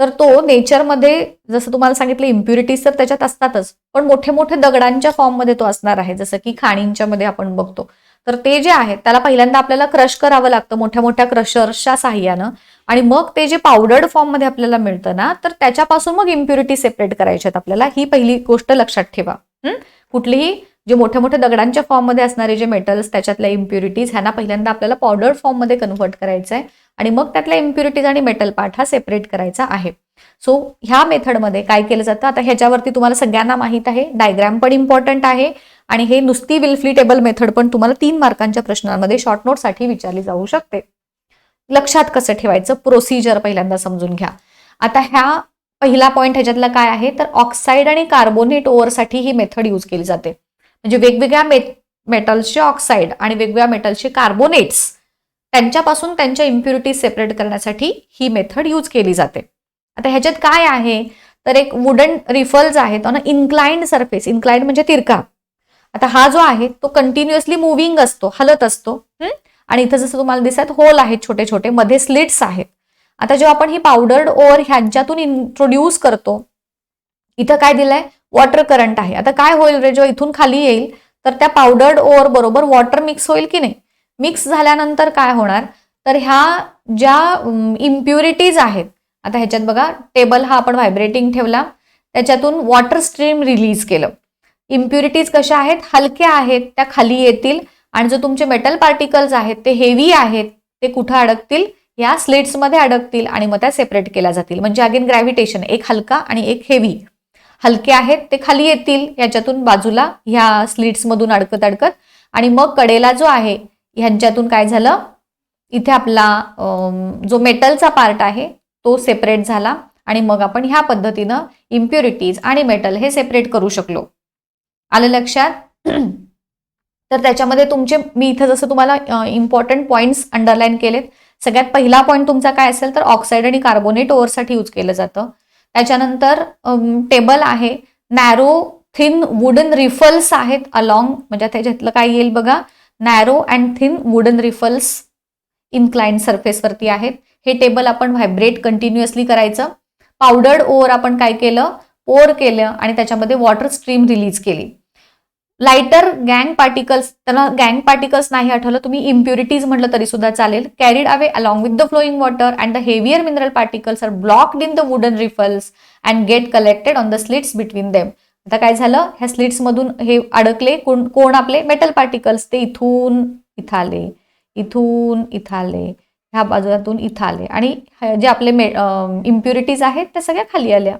तर तो नेचरमध्ये जसं तुम्हाला सांगितलं इम्प्युरिटीज तर त्याच्यात असतातच, पण मोठे मोठे दगडांच्या फॉर्ममध्ये तो असणार आहे, जसं की खाणींच्या मध्ये आपण बघतो. तर ते जे आहे त्याला पहिल्यांदा आपल्याला क्रश करावं लागतं मोठ्या मोठ्या क्रशर्सच्या साह्यानं, आणि मग ते जे पावडर्ड फॉर्ममध्ये आपल्याला मिळतं ना, तर त्याच्यापासून मग इम्प्युरिटी सेपरेट करायच्या आहेत आपल्याला. ही पहिली गोष्ट लक्षात ठेवा. कुठलीही जे मोठ्या मोठ्या दगडांच्या फॉर्ममध्ये असणारे जे मेटल्स त्याच्यातल्या इम्प्युरिटीज ह्यांना पहिल्यांदा आपल्याला पावडर्ड फॉर्ममध्ये कन्व्हर्ट करायचं आहे आणि मग त्यातल्या इम्प्युरिटीज आणि मेटल पार्ट हा सेपरेट करायचा आहे. सो ह्या मेथडमध्ये काय केलं जातं, आता ह्याच्यावरती तुम्हाला सगळ्यांना माहित आहे, डायग्राम पण इम्पॉर्टंट आहे आणि हे नुसती विल्फली टेबल मेथड पण तुम्हाला 3 मार्कांच्या प्रश्नांमध्ये शॉर्ट नोटसाठी विचारली जाऊ शकते. लक्षात कसं ठेवायचं, प्रोसिजर पहिल्यांदा समजून घ्या. आता ह्या पहिला पॉईंट ह्याच्यातला काय आहे, तर ऑक्साईड आणि कार्बोनेट ओअरसाठी ही मेथड यूज केली जाते. म्हणजे वेगवेगळ्या मेटल्सचे ऑक्साईड आणि वेगवेगळ्या मेटल्सचे कार्बोनेट्स त्यांच्यापासून त्यांच्या इम्प्युरिटीज सेपरेट करण्यासाठी ही मेथड यूज केली जाते. आता ह्याच्यात काय आहे, तर एक वुडन रिफल्स आहेत ऑन इन्क्लाइंड सरफेस. इन्क्लाइंड म्हणजे तिरका. आता हा जो आहे तो कंटिन्युअसली मुव्हिंग असतो, हलत असतो, आणि इथं जसं तुम्हाला दिसत होल आहेत छोटे छोटे, मध्ये स्लिट्स आहेत. आता जेव्हा आपण ही पावडर्ड ओअर ह्यांच्यातून इंट्रोड्यूस करतो, इथं काय दिलंय, वॉटर करंट आहे. आता काय होईल रे, जेव्हा इथून खाली येईल तर त्या पावडर्ड ओअर बरोबर वॉटर मिक्स होईल की नाही. मिक्स झाल्यानंतर काय होणार, तर ह्या ज्या इम्प्युरिटीज आहेत, आता ह्याच्यात बघा टेबल हा आपण व्हायब्रेटिंग ठेवला, त्याच्यातून वॉटर स्ट्रीम रिलीज केलं. इम्प्युरिटीज कशा आहेत, हलक्या आहेत, त्या खाली येतील, आणि जो तुमचे मेटल पार्टिकल्स आहेत ते हेवी आहेत, ते कुठं अडकतील, या स्लिट्समध्ये अडकतील आणि मग त्या सेपरेट केल्या जातील. म्हणजे अगेन ग्रॅव्हिटेशन, एक हलका आणि एक हेवी. हलके आहेत ते खाली येतील याच्यातून बाजूला ह्या स्लिट्समधून अडकत अडकत, आणि मग कडेला जो आहे ह्यांच्यातून काय झालं, इथे आपला जो मेटलचा पार्ट आहे तो सेपरेट झाला, आणि मग आपण ह्या पद्धतीनं इम्प्युरिटीज आणि मेटल हे सेपरेट करू शकलो. आलं लक्षात. तर त्याच्यामध्ये तुमचे मी इथं जसं तुम्हाला इम्पॉर्टंट पॉईंट्स अंडरलाईन केलेत. सगळ्यात पहिला पॉईंट तुमचा काय असेल, तर ऑक्साईड आणि कार्बोनेट ओअरसाठी यूज केलं जातं. त्याच्यानंतर टेबल आहे, नॅरो थिन वुडन रिफल्स आहेत अलॉंग, म्हणजे त्याच्यातलं काय येईल बघा, narrow and thin wooden riffles inclined सरफेसवरती आहेत. हे टेबल आपण व्हायब्रेट कंटिन्युअसली करायचं. पावडर्ड ओअर आपण काय केलं, पोर केलं आणि त्याच्यामध्ये वॉटर स्ट्रीम रिलीज केली. लाइटर गँग पार्टिकल्स, त्यांना गँग पार्टिकल्स नाही आठवलं, तुम्ही इम्प्युरिटीज म्हटलं तरी सुद्धा चालेल, carried away along with the flowing water and the heavier mineral particles are blocked in the wooden riffles and get collected on the slits between them. आता काय झालं, ह्या स्लिट्स मधून हे अडकले कोण आपले मेटल पार्टिकल्स, ते इथून इथं आले, इथून इथं आले, ह्या बाजूतून इथं आले, आणि जे आपले इम्प्युरिटीज आहेत त्या सगळ्या खाली आल्या.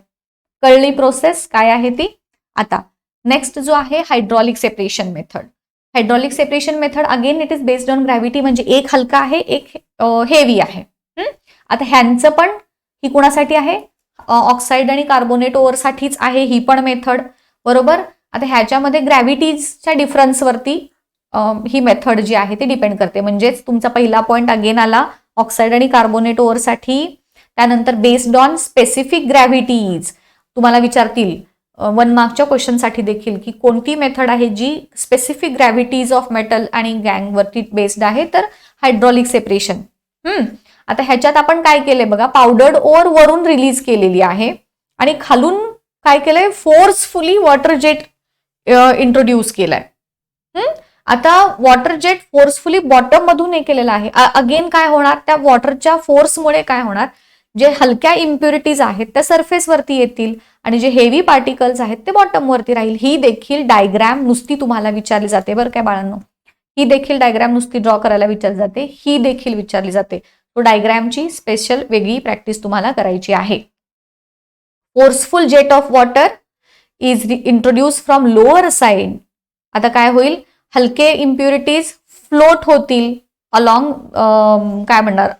कळली प्रोसेस काय आहे ती. आता नेक्स्ट जो आहे hydraulic separation method. Hydraulic separation method again it is based on gravity, म्हणजे एक हलका आहे एक हेवी आहे. आता ह्यांचं पण ही कुणासाठी आहे, ऑक्साईड आणि कार्बोनेट ओअरसाठीच आहे ही पण मेथड, बरोबर. आता ह्याच्यामध्ये ग्रॅव्हिटीजच्या डिफरन्सवरती ही मेथड जी आहे ती डिपेंड करते. म्हणजेच तुमचा पहिला पॉईंट अगेन आला ऑक्साईड आणि कार्बोनेट ओअरसाठी. त्यानंतर बेस्ड ऑन स्पेसिफिक ग्रॅव्हिटीज तुम्हाला विचारतील 1 मार्कच्या क्वेश्चनसाठी देखील की कोणती मेथड आहे जी स्पेसिफिक ग्रॅव्हिटीज ऑफ मेटल आणि गँगवरती बेस्ड आहे, तर हायड्रॉलिक सेपरेशन. आता ह्याच्यात आपण काय केलंय बघा, पावडर्ड ओअर वरून रिलीज केलेली आहे आणि खालून काय केलंय, फोर्सफुली वॉटर जेट इंट्रोड्यूस केलाय. आता वॉटर जेट फोर्सफुली बॉटम मधून हे केलेलं आहे. अगेन काय होणार, त्या वॉटरच्या फोर्समुळे काय होणार, जे हलक्या इम्प्युरिटीज आहेत त्या सरफेस वरती येतील आणि जे हेवी पार्टिकल्स आहेत ते बॉटम वरती राहील. ही देखील डायग्राम नुसती तुम्हाला विचारली जाते बरं काय बाळांनो. ही देखील डायग्राम नुसती ड्रॉ करायला विचारली जाते, ही देखील विचारली जाते. तो डायग्रामची स्पेशल वेगळी प्रॅक्टिस तुम्हाला करायची आहे. Forceful jet of water is introduce from lower side. आता काय होईल, हलके इम्प्युरिटीज फ्लोट होतील अलॉंग काय म्हणणार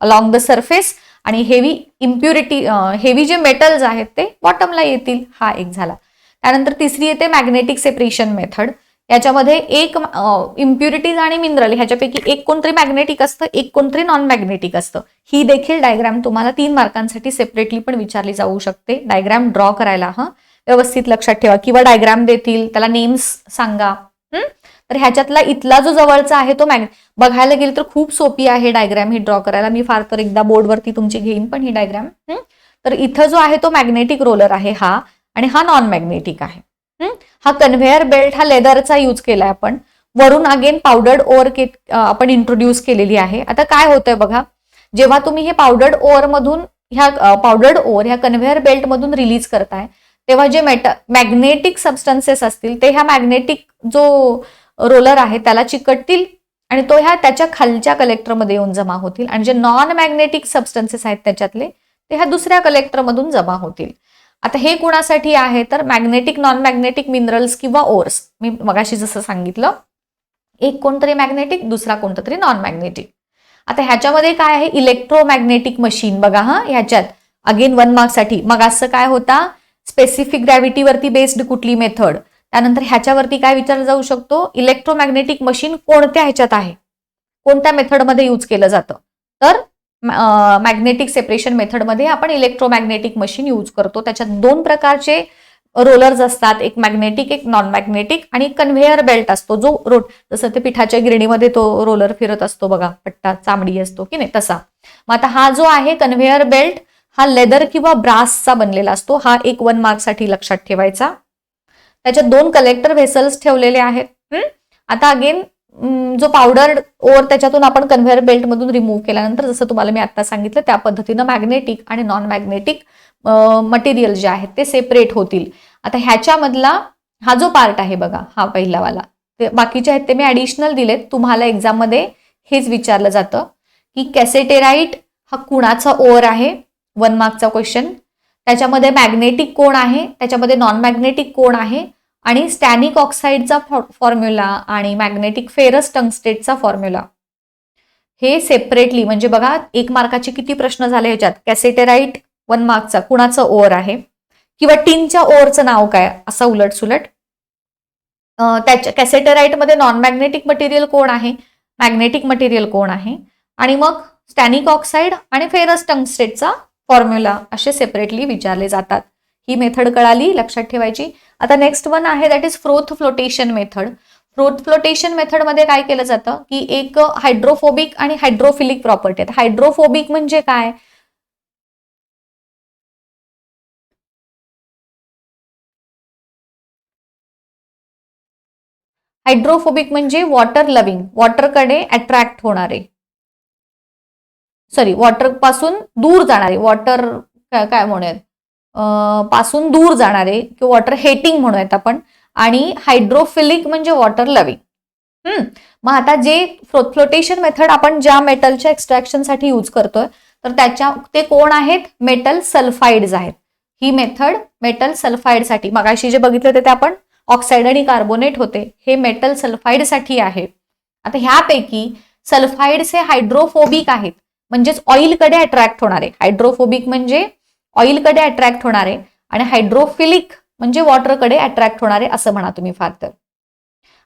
अलॉंग द सरफेस आणि हेवी इम्प्युरिटी हेवी जे मेटल्स आहेत ते बॉटमला येतील. हा एक झाला. त्यानंतर तिसरी येते मॅग्नेटिक सेपरेशन मेथड. याच्यामध्ये एक इम्प्युरिटीज आणि मिनरल ह्याच्यापैकी एक कोणतरी मॅग्नेटिक असतं, एक कोणतरी नॉन मॅग्नेटिक असतं. ही देखील डायग्राम तुम्हाला 3 मार्कांसाठी सेपरेटली पण विचारली जाऊ शकते. डायग्राम ड्रॉ करायला व्यवस्थित लक्षात ठेवा, किंवा डायग्राम देतील त्याला नेम्स सांगा. तर ह्याच्यातला इथला जो जवळचा आहे तो बघायला गेली तर खूप सोपी आहे डायग्राम ही ड्रॉ करायला. मी फार तर एकदा बोर्डवरती तुमची घेईन पण ही डायग्राम. तर इथं जो आहे तो मॅग्नेटिक रोलर आहे हा, आणि हा नॉन मॅग्नेटिक आहे. हा कन्व्हेअर बेल्ट हा लेदरचा यूज केलाय आपण. वरून अगेन पावडर्ड ओअर आपण इंट्रोड्यूस केलेली आहे. आता काय होतंय बघा, जेव्हा तुम्ही हे पावडर्ड ओअर मधून ह्या कन्व्हेअर बेल्ट मधून रिलीज करताय, तेव्हा जे मॅग्नेटिक सबस्टन्सेस असतील ते ह्या मॅग्नेटिक जो रोलर आहे त्याला चिकटतील आणि तो त्याच्या खालच्या कलेक्टरमध्ये येऊन जमा होतील, आणि जे नॉन मॅग्नेटिक सबस्टन्सेस आहेत त्याच्यातले ते ह्या दुसऱ्या कलेक्टरमधून जमा होतील. आता हे कुणासाठी आहे तर मॅग्नेटिक नॉन मॅग्नेटिक मिनरल्स किंवा ओर्स. मी मगाशी जसं सांगितलं, एक कोणतरी मॅग्नेटिक, दुसरा कोणतं तरी नॉन मॅग्नेटिक. आता ह्याच्यामध्ये काय आहे, इलेक्ट्रोमॅग्नेटिक मशीन. बघा ह्याच्यात अगेन 1 मार्कसाठी मग असं काय होता, स्पेसिफिक ग्रॅव्हिटीवरती बेस्ड कुठली मेथड. त्यानंतर ह्याच्यावरती काय विचारलं जाऊ शकतो, इलेक्ट्रोमॅग्नेटिक मशीन कोणत्या ह्याच्यात आहे, कोणत्या मेथडमध्ये यूज केलं जातं. तर मॅग्नेटिक सेपरेशन मेथडमध्ये आपण इलेक्ट्रोमॅग्नेटिक मशीन यूज करतो. त्याच्यात 2 प्रकारचे रोलर्स असतात, एक मॅग्नेटिक एक नॉन मॅग्नेटिक, आणि कन्व्हेअर बेल्ट असतो जो जसं ते पिठाच्या गिरणीमध्ये तो रोलर फिरत असतो बघा, पट्टा चामडी असतो की नाही तसा. मग आता हा जो आहे कन्व्हेअर बेल्ट हा लेदर किंवा ब्रासचा बनलेला असतो. हा एक 1 मार्कसाठी लक्षात ठेवायचा. त्याच्यात 2 कलेक्टर व्हेसल्स ठेवलेले आहेत. आता अगेन जो पावडर ओर त्याच्यातून आपण कन्व्हेअर बेल्ट मधून रिमूव्ह केल्यानंतर जसं तुम्हाला मी आता सांगितलं त्या पद्धतीनं मॅग्नेटिक आणि नॉन मॅग्नेटिक मटेरियल जे आहेत ते सेपरेट होतील. आता ह्याच्यामधला हा जो पार्ट आहे बघा, हा पहिलावाला, ते बाकीचे आहेत ते मी ऍडिशनल दिलेत. तुम्हाला एक्झाम मध्ये हेच विचारलं जातं की कॅसेटेराइट हा कुणाचा ओर आहे, 1 मार्कचा क्वेश्चन. त्याच्यामध्ये मॅग्नेटिक कोण आहे, त्याच्यामध्ये नॉन मॅग्नेटिक कोण आहे, आणि स्टॅनिक ऑक्साईडचा फॉर्म्युला आणि मॅग्नेटिक फेरस टंगस्टेटचा फॉर्म्युला हे सेपरेटली. म्हणजे बघा 1 मार्काचे किती प्रश्न झाले ह्याच्यात. कॅसेटेराइट 1 मार्कचा कुणाचं ओर आहे, किंवा टिनच्या ओरचं नाव काय, असा उलट सुलट. त्याच्या कॅसेटेराइट मध्ये नॉन मॅग्नेटिक मटेरियल कोण आहे, मॅग्नेटिक मटेरियल कोण आहे, आणि मग स्टॅनिक ऑक्साईड आणि फेरस टंगस्टेटचा फॉर्म्युला असे सेपरेटली विचारले जातात. ही मेथड कळाली, लक्षात ठेवायची. आता नेक्स्ट वन आहे that is froth flotation method. Froth flotation मेथडमध्ये काय केलं जातं की एक हायड्रोफोबिक आणि हायड्रोफिलिक प्रॉपर्टी आहेत. हायड्रोफोबिक म्हणजे काय, हायड्रोफोबिक म्हणजे वॉटर लव्हिंग, वॉटरकडे अट्रॅक्ट होणारे, सॉरी वॉटर पासून दूर जाणारे, वॉटर काय म्हणूयात पासून दूर जाणारे किंवा वॉटर हेटिंग म्हणूयात आपण, आणि हायड्रोफिलिक म्हणजे वॉटर लव्हिंग. मग आता जे फ्लोटेशन मेथड आपण ज्या मेटलच्या एक्स्ट्रॅक्शनसाठी यूज करतोय तर ते कोण आहेत, मेटल सल्फाइड्स आहेत. ही मेथड मेटल सल्फाइडसाठी, मगाशी जे बघितलं ते आपण ऑक्साईड आणि कार्बोनेट होते, हे मेटल सल्फाइडसाठी आहे. आता ह्यापैकी सल्फाइड्स हे हायड्रोफोबिक आहेत, म्हणजेच ऑइलकडे अट्रॅक्ट होणारे. हायड्रोफोबिक म्हणजे ऑइलकडे अट्रॅक्ट होणारे, आणि हायड्रोफिलिक म्हणजे वॉटरकडे अट्रॅक्ट होणारे असं म्हणा तुम्ही फार तर.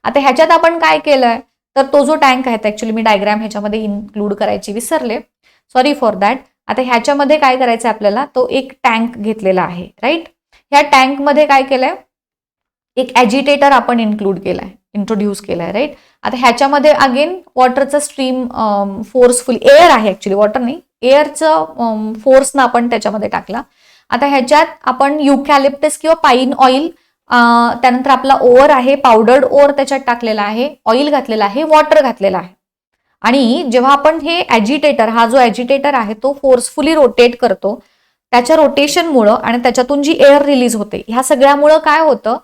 आता ह्याच्यात आपण काय केलंय तर तो जो टँक आहे, ऍक्च्युली मी डायग्राम ह्याच्यामध्ये इन्क्लूड करायची विसरले, सॉरी फॉर दॅट. आता ह्याच्यामध्ये काय करायचं आपल्याला, तो एक टँक घेतलेला आहे, राईट. ह्या टँकमध्ये काय केलंय, एक ॲजिटेटर आपण इंट्रोड्यूस केलाय, राईट. आता ह्याच्यामध्ये अगेन वॉटरचं स्ट्रीम फोर्सफुल एअर आहे, ऍक्च्युली वॉटर नाही, एअरचं फोर्सनं आपण त्याच्यामध्ये टाकला. आता ह्याच्यात आपण युकॅलिप्टस किंवा पाईन ऑइल त्यानंतर आपला ओव्हर आहे, पावडर्ड ओव्हर त्याच्यात टाकलेला आहे, ऑइल घातलेला आहे, वॉटर घातलेला आहे. आणि जेव्हा आपण हे ॲजिटेटर, हा जो ॲजिटेटर आहे तो फोर्सफुली रोटेट करतो, त्याच्या रोटेशनमुळं आणि त्याच्यातून जी एअर रिलीज होते, ह्या सगळ्यामुळं काय होतं,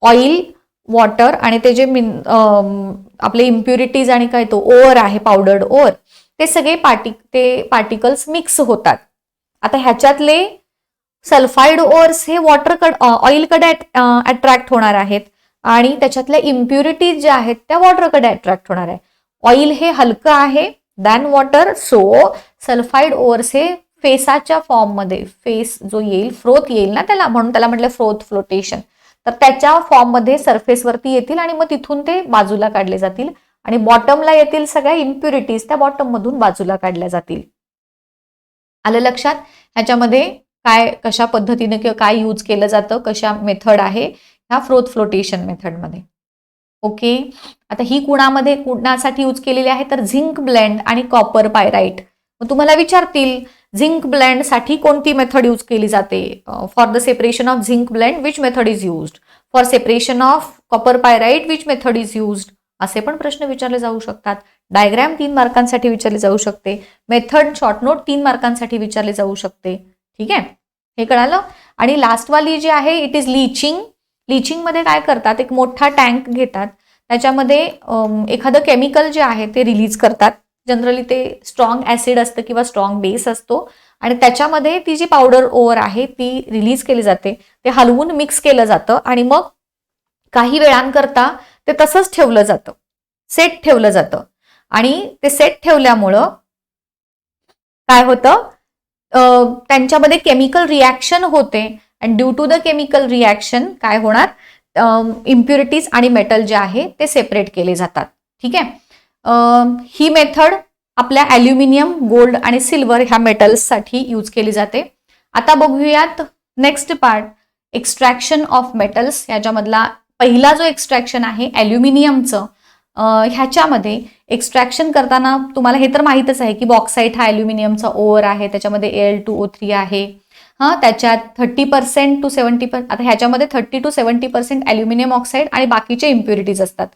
ऑइल, वॉटर आणि ते जे आपले इम्प्युरिटीज आणि काय तो ओव्हर आहे, पावडर्ड ओव्हर, ते सगळे पार्टिकल्स मिक्स होतात. आता ह्याच्यातले सल्फाईड ओव्हर्स हे ऑइलकडे अट्रॅक्ट होणार आहेत आणि त्याच्यातल्या इम्प्युरिटीज ज्या आहेत त्या वॉटरकडे अट्रॅक्ट होणार आहे. ऑइल हे हलकं आहे than water, so sulphide overs हे फेसाच्या फॉर्ममध्ये, फेस जो येईल, फ्रोथ येईल ना त्याला, म्हणून त्याला म्हटलं फ्रोथ फ्लोटेशन, तर त्याच्या फॉर्ममध्ये सरफेसवरती येतील आणि मग तिथून ते बाजूला काढले जातील आणि बॉटमला येतील सगळ्या इम्प्युरिटीज त्या बॉटम मधून बाजूला काढल्या जातील. आलं लक्षात? ह्याच्यामध्ये काय, कशा पद्धतीने किंवा काय यूज केलं जातं, कशा मेथड आहे ह्या फ्रोथ फ्लोटेशन मेथडमध्ये. ओके, आता ही कुणासाठी यूज केलेली आहे तर झिंक ब्लेंड आणि कॉपर पायराइट. मग तुम्हाला विचारतील झिंक ब्लेंड साठी कोणती मेथड यूज केली जाते? For the separation of zinc blend which method is used? For separation of copper pyrite which method is used? असे पण प्रश्न विचारले जाऊ शकतात. डायग्राम 3 मार्कांसाठी विचारले जाऊ शकते. मेथड शॉर्ट नोट 3 मार्कांसाठी विचारले जाऊ शकते. ठीक आहे, हे कळालं. आणि लास्टवाली जी आहे इट इज लिचिंग. लिचिंग मध्ये काय करतात, एक मोठा टँक घेतात, त्याच्यामध्ये एखादं केमिकल जे आहे ते रिलीज करतात. जनरली ते स्ट्रॉंग ऍसिड असतं किंवा स्ट्रॉंग बेस असतो आणि त्याच्यामध्ये ती जी पावडर ओव्हर आहे ती रिलीज केली जाते. ते हलवून मिक्स केलं जातं आणि मग काही वेळांकरता ते तसंच ठेवलं जातं, सेट ठेवलं जातं. आणि ते सेट ठेवल्यामुळं काय होतं, त्यांच्यामध्ये केमिकल रिॲक्शन होते आणि due to the chemical reaction काय होणार, इम्प्युरिटीज आणि मेटल जे आहे ते सेपरेट केले जातात. ठीक आहे, ही मेथड आपल्या ॲल्युमिनियम, गोल्ड आणि सिल्वर ह्या मेटल्ससाठी यूज केली जाते. आता बघूयात next part, extraction of metals. याच्यामधला पहिला जो एक्स्ट्रॅक्शन आहे ॲल्युमिनियमचं, ह्याच्यामध्ये एक्स्ट्रॅक्शन करताना तुम्हाला हे तर माहीतच आहे की बॉक्साईट हा ॲल्युमिनियमचा ओव्हर आहे, त्याच्यामध्ये Al2O3 आहे. त्याच्यात 30% to 70%, आता ह्याच्यामध्ये 30 to 70% ॲल्युमिनियम ऑक्साईड आणि बाकीचे इम्प्युरिटीज असतात.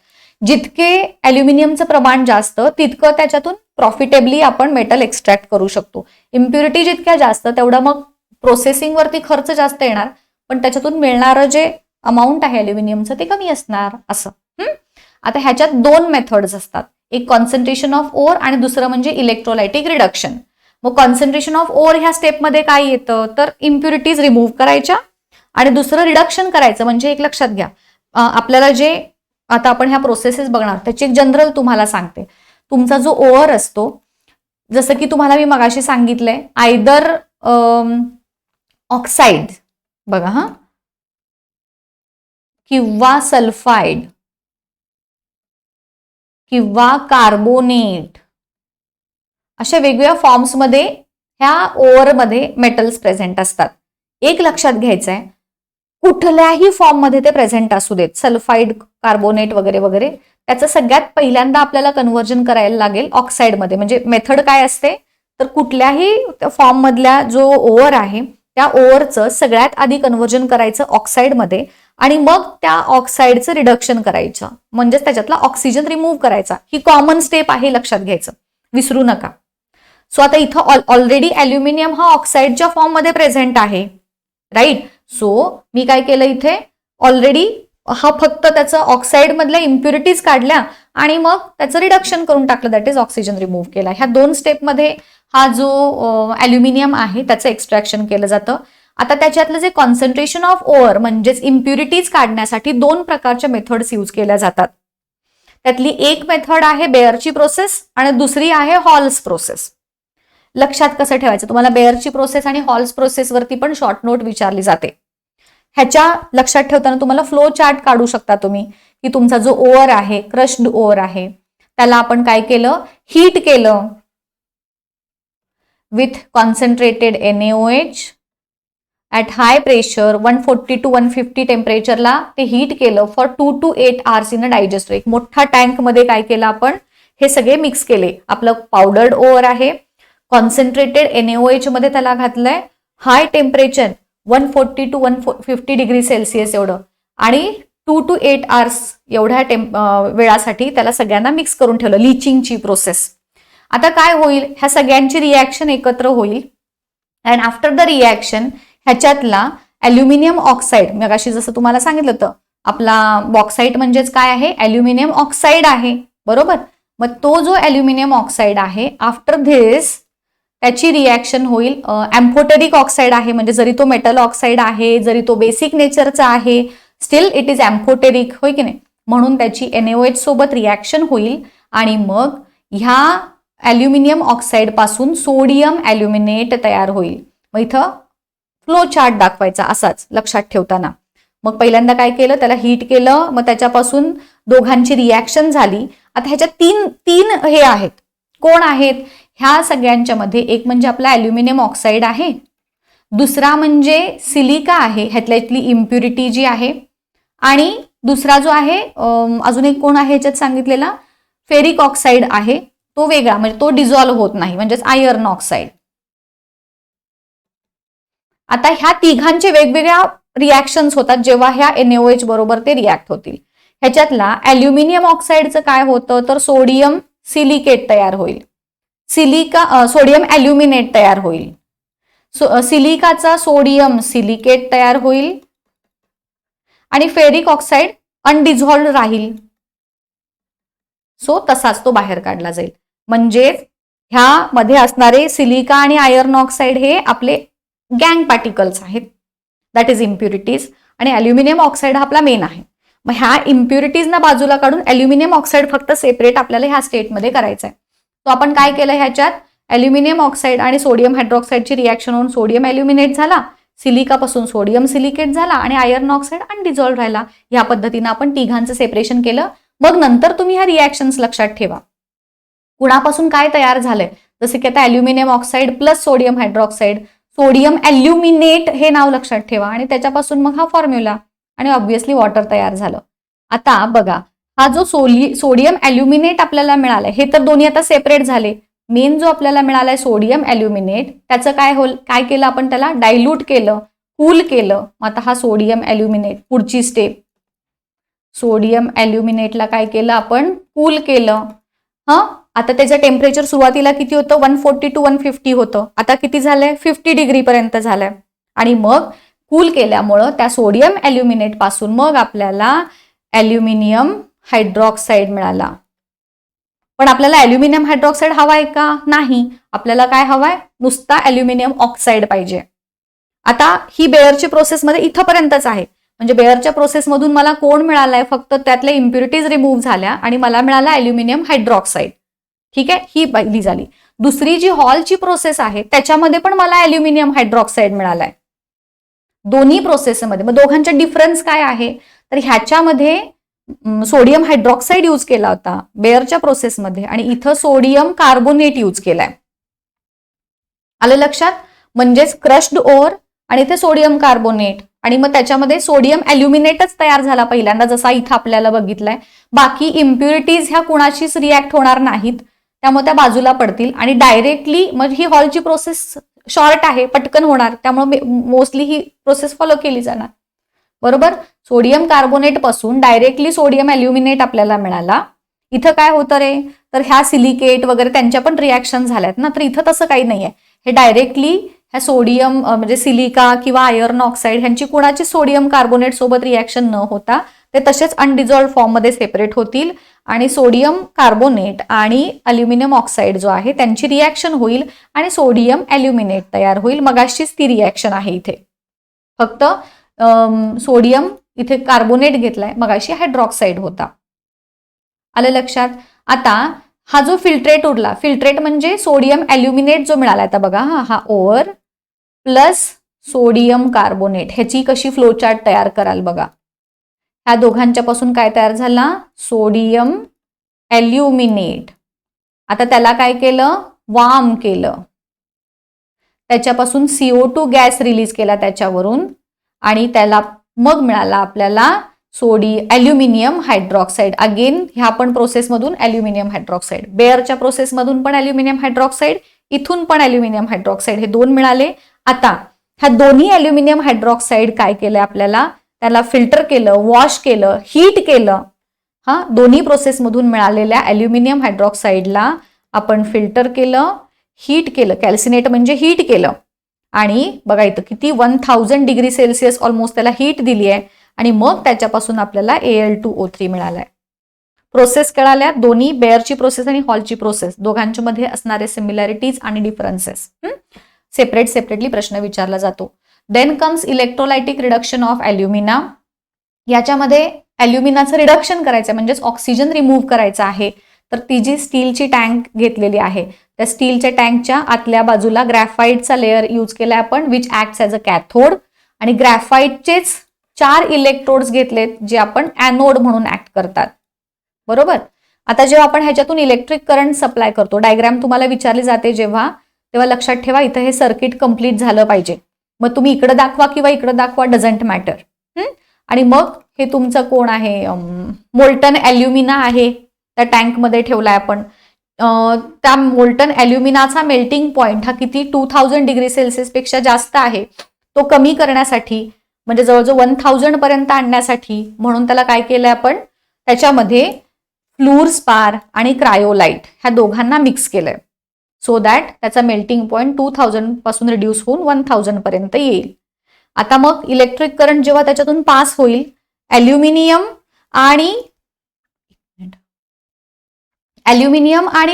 जितके ॲल्युमिनियमचं प्रमाण जास्त तितकं त्याच्यातून प्रॉफिटेबली आपण मेटल एक्स्ट्रॅक्ट करू शकतो. इम्प्युरिटी जितक्या जास्त तेवढं मग प्रोसेसिंगवरती खर्च जास्त येणार, पण त्याच्यातून मिळणारं जे अमाऊंट आहे ॲल्युमिनियमचं ते कमी असणार असं. आता ह्याच्यात 2 मेथड्स असतात, एक कॉन्सन्ट्रेशन ऑफ ओर आणि दुसरं म्हणजे इलेक्ट्रोलायटिक रिडक्शन. मग कॉन्सन्ट्रेशन ऑफ ओर ह्या स्टेपमध्ये काय येतं तर इम्प्युरिटीज रिमूव्ह करायच्या आणि दुसरं रिडक्शन करायचं. म्हणजे एक लक्षात घ्या, आपल्याला जे आता आपण ह्या प्रोसेसेस बघणार त्याची एक जनरल तुम्हाला सांगते. तुमचा जो ओव्हर असतो, जसं की तुम्हाला मी मगाशी सांगितलंय, आयदर ऑक्साईड बघा किंवा सल्फाईड किंवा कार्बोनेट, अशा वेगवेगळ्या फॉर्म्समध्ये ह्या ओव्हरमध्ये मेटल्स प्रेझेंट असतात. एक लक्षात घ्यायचं आहे, कुठल्याही फॉर्ममध्ये ते प्रेझेंट असू देत, सल्फाईड, कार्बोनेट वगैरे वगैरे, त्याचं सगळ्यात पहिल्यांदा आपल्याला कन्व्हर्जन करायला लागेल ऑक्साईडमध्ये. म्हणजे मेथड काय असते तर कुठल्याही फॉर्ममधल्या जो ओव्हर आहे त्या ओव्हरचं सगळ्यात आधी कन्व्हर्जन करायचं ऑक्साईडमध्ये आणि मग त्या ऑक्साईडचं रिडक्शन करायचं, म्हणजेच त्याच्यातला ऑक्सिजन रिमूव्ह करायचा. ही कॉमन स्टेप आहे, लक्षात घ्यायचं, विसरू नका. सो आता इथं ऑलरेडी ॲल्युमिनियम हा ऑक्साईडच्या फॉर्ममध्ये प्रेझेंट आहे, राईट. सो मी काय केलं इथे, ऑलरेडी हा फक्त त्याचं ऑक्साईड मधल्या इम्प्युरिटीज काढल्या आणि मग त्याचं रिडक्शन करून टाकलं, दॅट इज ऑक्सिजन रिमूव्ह केला. ह्या 2 स्टेपमध्ये हा जो ॲल्युमिनियम आहे त्याचं एक्स्ट्रॅक्शन केलं जातं. आता त्याच्यातलं जे कॉन्सन्ट्रेशन ऑफ ओव्हर म्हणजेच इम्प्युरिटीज काढण्यासाठी 2 प्रकारच्या मेथड्स यूज केल्या जातात. त्यातली एक मेथड आहे बेअरची प्रोसेस आणि दुसरी आहे हॉल्स प्रोसेस. लक्षात कसं ठेवायचं, तुम्हाला बेअरची प्रोसेस आणि हॉल्स प्रोसेसवरती पण शॉर्ट नोट विचारली जाते. ह्याच्या लक्षात ठेवताना तुम्हाला फ्लो चार्ट काढू शकता तुम्ही, की तुमचा जो ओव्हर आहे, क्रश्ड ओव्हर आहे, त्याला आपण काय केलं, हीट केलं with concentrated NaOH at high pressure 140 to 150 टेम्परेचरला ते हीट केलं for 2 to 8 hours in a disaster. एक मोठा टँकमध्ये काय केलं आपण, हे सगळे मिक्स केले. आपलं पावडर्ड ओव्हर आहे, कॉन्सन्ट्रेटेड NaOH मध्ये त्याला घातलंय, high temperature 140 to 150 degree Celsius एवढं, आणि 2 to 8 hours एवढ्या वेळासाठी त्याला सगळ्यांना मिक्स करून ठेवलं, लिचिंगची प्रोसेस. आता काय होईल, ह्या सगळ्यांची रिॲक्शन एकत्र होईल अँड आफ्टर द रिॲक्शन ह्याच्यातला ॲल्युमिनियम ऑक्साईड, मगाशी जसं तुम्हाला सांगितलं होतं, आपला बॉक्साईट म्हणजेच काय आहे, ॲल्युमिनियम ऑक्साईड आहे, बरोबर. मग तो जो ॲल्युमिनियम ऑक्साईड आहे, आफ्टर धिस त्याची रिॲक्शन होईल एम्फोटेरिक ऑक्साईड आहे, म्हणजे जरी तो मेटल ऑक्साईड आहे, जरी तो बेसिक नेचरचा आहे, स्टील इट इज एम्फोटेरिक, होय की नाही. म्हणून त्याची NaOH सोबत रिॲक्शन होईल आणि मग ह्या ॲल्युमिनियम ऑक्साईड पासून सोडियम ॲल्युमिनेट तयार होईल. मग इथं फ्लो चार्ट दाखवायचा असाच लक्षात ठेवताना. मग पहिल्यांदा काय केलं, त्याला हीट केलं, मग त्याच्यापासून दोघांची रिॲक्शन झाली. आता ह्याच्यात तीन हे आहेत, कोण आहेत ह्या सगळ्यांच्या मध्ये, एक म्हणजे आपला ॲल्युमिनियम ऑक्साईड आहे, दुसरा म्हणजे सिलिका आहे, ह्यातली इम्प्युरिटी जी आहे, आणि दुसरा जो आहे अजून एक कोण आहे ह्याच्यात सांगितलेला, फेरिक ऑक्साईड आहे, तो वेगळा, म्हणजे तो डिझॉल्व्ह होत नाही, म्हणजेच आयर्न ऑक्साईड. आता ह्या तिघांचे वेगवेगळ्या रिॲक्शन्स होतात जेव्हा ह्या NaOH बरोबर ते रिॲक्ट होतील. ह्याच्यातला ॲल्युमिनियम ऑक्साईडचं काय होतं, तर सोडियम सिलिकेट तयार होईल, सोडियम ॲल्युमिनेट तयार होईल, सिलिकाचा सोडियम सिलिकेट तयार होईल आणि फेरिक ऑक्साईड अनडिझॉल्व्ड राहील. सो तसाच तो बाहेर काढला जाईल. म्हणजे ह्यामध्ये असणारे सिलिका आणि आयर्न ऑक्साईड हे आपले गँग पार्टिकल्स आहेत, दॅट इज इम्प्युरिटीज, आणि ॲल्युमिनियम ऑक्साईड हा आपला मेन आहे. मग ह्या इम्प्युरिटीजना बाजूला काढून ॲल्युमिनियम ऑक्साईड फक्त सेपरेट आपल्याला ह्या स्टेटमध्ये करायचं आहे. तो आपण काय केलं, ह्याच्यात ॲल्युमिनियम ऑक्साईड आणि सोडियम हायड्रॉक्साईडची रिॲक्शन होऊन सोडियम ॲल्युमिनेट झाला, सिलिकापासून सोडियम सिलिकेट झाला आणि आयर्न ऑक्साईड अनडिझॉल्व्ह राहिला. या पद्धतीनं आपण तिघांचं सेपरेशन केलं. मग नंतर तुम्ही ह्या रिॲक्शन्स लक्षात ठेवा, कुणापासून काय तयार झालंय. जसे की आता aluminium oxide plus sodium hydroxide, sodium aluminate हे नाव लक्षात ठेवा आणि त्याच्यापासून मग हा फॉर्म्युला आणि ऑब्व्हियसली वॉटर तयार झालं. आता बघा, हा जो सोडियम ॲल्युमिनेट आपल्याला मिळालाय, हे तर दोन्ही आता सेपरेट झाले. मेन जो आपल्याला मिळालाय सोडियम ॲल्युमिनेट, त्याचं काय केलं आपण, त्याला डायल्यूट केलं, कूल केलं. आता हा सोडियम ॲल्युमिनेट, पुढची स्टेप, सोडियम ॲल्युमिनेटला काय केलं आपण, कूल केलं. आता त्याचं टेम्परेचर सुरुवातीला किती होतं, 140 to 150 होतं, आता किती झालंय, 50 डिग्री पर्यंत झालंय. आणि मग कूल केल्यामुळं त्या सोडियम ॲल्युमिनेट पासून मग आपल्याला ॲल्युमिनियम हायड्रॉक्साईड मिळाला. पण आपल्याला ॲल्युमिनियम हायड्रॉक्साईड हवाय का, नाही, आपल्याला काय हवाय, नुसता ॲल्युमिनियम ऑक्साईड पाहिजे. आता ही बेअरची प्रोसेसमध्ये इथंपर्यंतच आहे, म्हणजे बेअरच्या प्रोसेसमधून मला कोण मिळालाय, फक्त त्यातल्या इम्प्युरिटीज रिमूव्ह झाल्या आणि मला मिळाला ॲल्युमिनियम हायड्रॉक्साईड. ठीक आहे, ही पहिली झाली. दुसरी जी हॉलची प्रोसेस आहे त्याच्यामध्ये पण मला ॲल्युमिनियम हायड्रॉक्साईड मिळालाय दोन्ही प्रोसेसमध्ये. मग दोघांचा डिफरन्स काय आहे, तर ह्याच्यामध्ये सोडियम हायड्रॉक्साईड यूज केला होता बेअरच्या प्रोसेसमध्ये आणि इथं सोडियम कार्बोनेट यूज केलाय. आलं लक्षात, म्हणजेच क्रश्ड ओर आणि इथे सोडियम कार्बोनेट आणि मग त्याच्यामध्ये सोडियम ॲल्युमिनेटच तयार झाला पहिल्यांदा, जसा इथं आपल्याला बघितलंय. बाकी इम्प्युरिटीज ह्या कुणाशीच रिॲक्ट होणार नाहीत, त्यामुळे त्या बाजूला पडतील आणि डायरेक्टली, मग ही हॉलची प्रोसेस शॉर्ट आहे, पटकन होणार, त्यामुळे मोस्टली ही प्रोसेस फॉलो केली जाणार. बरोबर, सोडियम कार्बोनेट पासून डायरेक्टली सोडियम ॲल्युमिनेट आपल्याला मिळाला. इथं काय होतं रे, तर ह्या सिलिकेट वगैरे त्यांच्या पण रिॲक्शन झाल्यात ना, तर इथं तसं काही नाहीये. हे डायरेक्टली ह्या सोडियम म्हणजे सिलिका किंवा आयर्न ऑक्साईड ह्यांची कुणाची सोडियम कार्बोनेट सोबत रिॲक्शन न होता ते तसेच अनडिझॉल्व्ड फॉर्ममध्ये सेपरेट होतील आणि सोडियम कार्बोनेट आणि अल्युमिनियम ऑक्साईड जो आहे त्यांची रिॲक्शन होईल आणि सोडियम ॲल्युमिनेट तयार होईल. मगाशीच ती रिॲक्शन आहे इथे, फक्त सोडियम इथे कार्बोनेट घेतलाय, मगाशी हायड्रॉक्साईड होता. आलं लक्षात. आता हा जो फिल्ट्रेट उरला, फिल्ट्रेट म्हणजे सोडियम ॲल्युमिनेट जो मिळाला, आता बघा हा ओर प्लस सोडियम कार्बोनेट, ह्याची कशी फ्लोचार्ट तयार कराल बघा. ह्या दोघांच्या पासून काय तयार झाला, सोडियम ॲल्युमिनेट. आता त्याला काय केलं, वार्म केलं, त्याच्यापासून CO2 गॅस रिलीज केला त्याच्यावरून आणि त्याला मग मिळाला आपल्याला ॲल्युमिनियम हायड्रॉक्साईड. अगेन ह्या पण प्रोसेसमधून ॲल्युमिनियम हायड्रॉक्साईड, बेअरच्या प्रोसेसमधून पण ॲल्युमिनियम हायड्रॉक्साईड, इथून पण ॲल्युमिनियम हायड्रॉक्साईड, हे दोन मिळाले. आता ह्या दोन्ही ॲल्युमिनियम हायड्रॉक्साईड काय केलंय आपल्याला, त्याला फिल्टर केलं, वॉश केलं, हीट केलं. दोन्ही प्रोसेसमधून मिळालेल्या ॲल्युमिनियम हायड्रॉक्साईडला आपण फिल्टर केलं, हीट केलं, कॅल्सिनेट म्हणजे हीट केलं. आणि बघा इथं किती 1000 डिग्री सेल्सिअस ऑलमोस्ट त्याला हीट दिली आहे. आणि मग त्याच्यापासून आपल्याला Al2O3 मिळालाय. प्रोसेस कळाल्या, दोन्ही बेअरची प्रोसेस आणि हॉलची प्रोसेस दोघांच्या मध्ये असणारे सिमिलॅरिटीज आणि डिफरन्सेस सेपरेटली प्रश्न विचारला जातो. Then comes electrolytic reduction of alumina. याच्यामध्ये ॲल्युमिनाचं रिडक्शन करायचं म्हणजेच ऑक्सिजन रिमूव्ह करायचं आहे. तर ती जी स्टीलची टँक घेतलेली आहे त्या स्टीलच्या टँकच्या आतल्या बाजूला ग्रॅफाईटचा लेअर यूज केलाय आपण, which acts as a cathode. आणि ग्रॅफाईटचेच 4 इलेक्ट्रोड्स घेतलेत जे आपण ॲनोड म्हणून ऍक्ट करतात. बरोबर. आता जेव्हा आपण ह्याच्यातून इलेक्ट्रिक करंट सप्लाय करतो, डायग्राम तुम्हाला विचारली जाते जेव्हा, तेव्हा लक्षात ठेवा इथं हे सर्किट कंप्लीट झालं पाहिजे. मग तुम्ही इकडे दाखवा किंवा इकडे दाखवा, डझंट मॅटर. आणि मग हे तुमचं कोण आहे, मोल्टन ॲल्युमिना आहे, त्या टँकमध्ये ठेवलाय आपण. त्या मोल्टन ॲल्युमिनाचा मेल्टिंग पॉइंट हा किती 2000 डिग्री सेल्सिअस पेक्षा जास्त आहे. तो कमी करण्यासाठी म्हणजे जवळजवळ 1000 पर्यंत आणण्यासाठी म्हणून त्याला काय केलंय आपण, त्याच्यामध्ये फ्लूरस्पार आणि क्रायोलाइट ह्या दोघांना मिक्स केलंय. सो दॅट त्याचा मेल्टिंग पॉइंट 2000 पासून रिड्यूस होऊन 1000 पर्यंत येईल. आता मग इलेक्ट्रिक करंट जेव्हा त्याच्यातून पास होईल, ॲल्युमिनियम आणि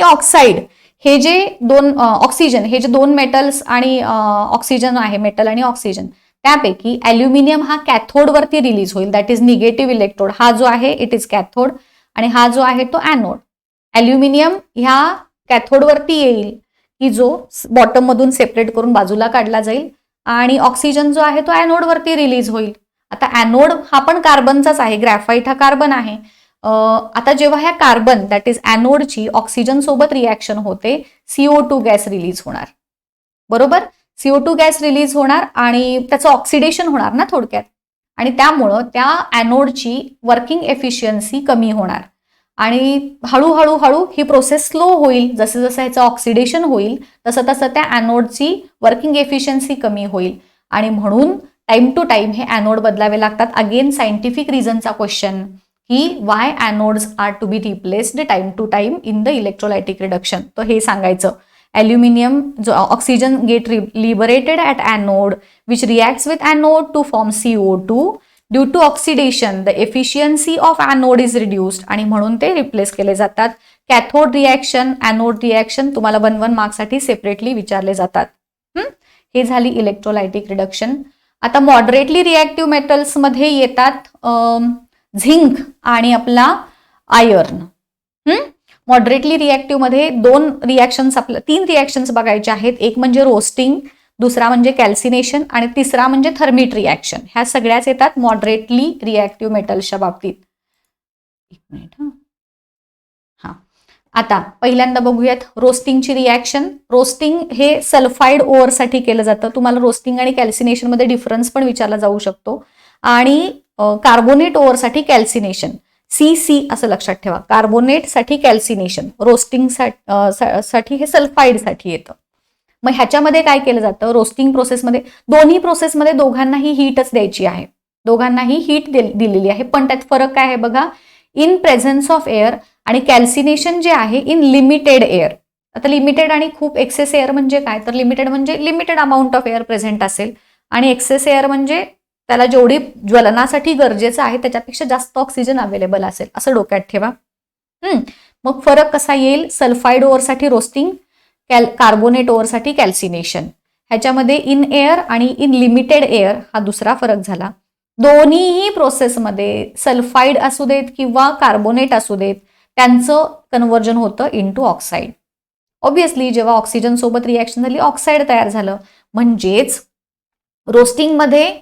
ऑक्साईड हे जे दोन ऑक्सिजन हे जे दोन मेटल्स आणि ऑक्सिजन आहे, मेटल आणि ऑक्सिजन, त्यापैकी ॲल्युमिनियम हा कॅथोडवरती रिलीज होईल. That is negative electrode. हा जो आहे इट इज कॅथोड आणि हा जो आहे तो ॲनोड. ॲल्युमिनियम ह्या कॅथोडवरती येईल की जो बॉटम मधून सेपरेट करून बाजूला काढला जाईल आणि ऑक्सिजन जो आहे तो ॲनोडवरती रिलीज होईल. आता ॲनोड हा पण कार्बनचाच आहे, ग्रॅफाईट हा कार्बन आहे. आता जेव्हा ह्या कार्बन दॅट इज ॲनोडची ऑक्सिजन सोबत रिॲक्शन होते, CO2 गॅस रिलीज होणार. बरोबर. CO2 गॅस रिलीज होणार आणि त्याचं ऑक्सिडेशन होणार ना थोडक्यात. आणि त्यामुळं त्या ॲनोडची वर्किंग एफिशियन्सी कमी होणार आणि हळूहळू ही प्रोसेस स्लो होईल. जसं जसं ह्याचं ऑक्सिडेशन होईल तसं तसं त्या ॲनोडची वर्किंग एफिशियन्सी कमी होईल आणि म्हणून टाइम टू टाइम हे ॲनोड बदलावे लागतात. अगेन सायंटिफिक रिझनचा क्वेश्चन की why anodes are to be replaced time to time in the electrolytic reduction. तर हे सांगायचं. Aluminum, oxygen get liberated at anode, which reacts with anode to form CO2. Due to oxidation, the efficiency of anode is reduced आणि म्हणून ते replace केले जातात. Cathode reaction, anode reaction तुम्हाला 1-1 मार्क्ससाठी separately विचारले जातात. हे झाली इलेक्ट्रोलायटिक रिडक्शन. आता मॉडरेटली रिॲक्टिव्ह मेटल्स मध्ये येतात झिंक आणि आपला आयर्न. मॉडरेटली रिॲक्टिव्ह मध्ये 3 रिॲक्शन्स बघायचे आहेत. एक म्हणजे रोस्टिंग, दुसरा म्हणजे कॅल्सिनेशन आणि तिसरा म्हणजे थर्मिट रिॲक्शन. ह्या सगळ्याच येतात मॉडरेटली रिॲक्टिव्ह मेटल्सच्या बाबतीत. एक मिनिट. आता पहिल्यांदा बघूयात रोस्टिंगची रिॲक्शन. रोस्टिंग हे सल्फाईड ओअरसाठी केलं जातं. तुम्हाला रोस्टिंग आणि कॅल्सिनेशन मध्ये डिफरन्स पण विचारला जाऊ शकतो. आणि कार्बोनेट ओअरसाठी कॅल्सिनेशन, CC असं लक्षात ठेवा. कार्बोनेट साठी कॅल्सिनेशन, रोस्टिंग साठी हे सल्फाईड साठी येतं. मग ह्याच्यामध्ये काय केलं जातं रोस्टिंग प्रोसेसमध्ये, दोन्ही प्रोसेसमध्ये दोघांनाही हीटच द्यायची आहे, दोघांनाही हीट दिलेली आहे. पण त्यात फरक काय आहे बघा, इन प्रेझेन्स ऑफ एअर आणि कॅल्सिनेशन जे आहे इन लिमिटेड एअर. आता लिमिटेड आणि खूप एक्सेस एअर म्हणजे काय, तर लिमिटेड म्हणजे limited amount of air present असेल आणि एक्सेस एअर म्हणजे त्याला जेवढी ज्वलनासाठी गरजेचं आहे त्याच्यापेक्षा जास्त ऑक्सिजन अवेलेबल असेल, असं डोक्यात ठेवा. मग फरक कसा येईल, सल्फाईड ओअरसाठी रोस्टिंग, कार्बोनेट ओअरसाठी कॅल्सिनेशन. ह्याच्यामध्ये इन एअर आणि इन लिमिटेड एअर हा दुसरा फरक झाला. दोन्हीही प्रोसेसमध्ये सल्फाईड असू देत किंवा कार्बोनेट असू देत त्यांचं कन्व्हर्जन होतं इनटू ऑक्साईड. ऑब्व्हियसली जेव्हा ऑक्सिजन सोबत रिॲक्शन झाली ऑक्साईड तयार झालं. म्हणजेच रोस्टिंगमध्ये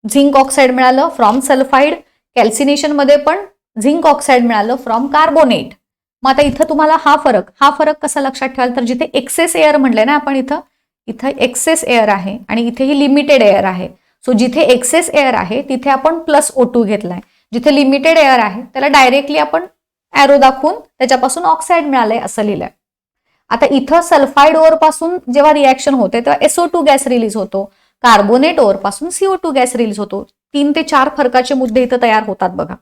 झिंक ऑक्साईड मिळालं फ्रॉम सल्फाईड, कॅल्सिनेशनमध्ये पण झिंक ऑक्साईड मिळालं फ्रॉम कार्बोनेट. मग आता इथं तुम्हाला हा फरक कसा लक्षात ठेवाल, तर जिथे एक्सेस एअर म्हणलंय ना आपण इथं एक्सेस एअर आहे आणि इथे ही लिमिटेड एअर आहे. सो जिथे एक्सेस एअर आहे तिथे आपण +O2 घेतलाय, जिथे लिमिटेड एअर आहे त्याला डायरेक्टली आपण ॲरो दाखवून त्याच्यापासून ऑक्साईड मिळालंय असं लिहिलंय. आता इथं सल्फाईड ओअर पासून जेव्हा रिॲक्शन होते तेव्हा SO2 गॅस रिलीज होतो, कार्बोनेट ओअर पासून CO2 गॅस रिलीज होतो. 3 ते 4 फरकाचे मुद्दे इथं तयार होतात बघा.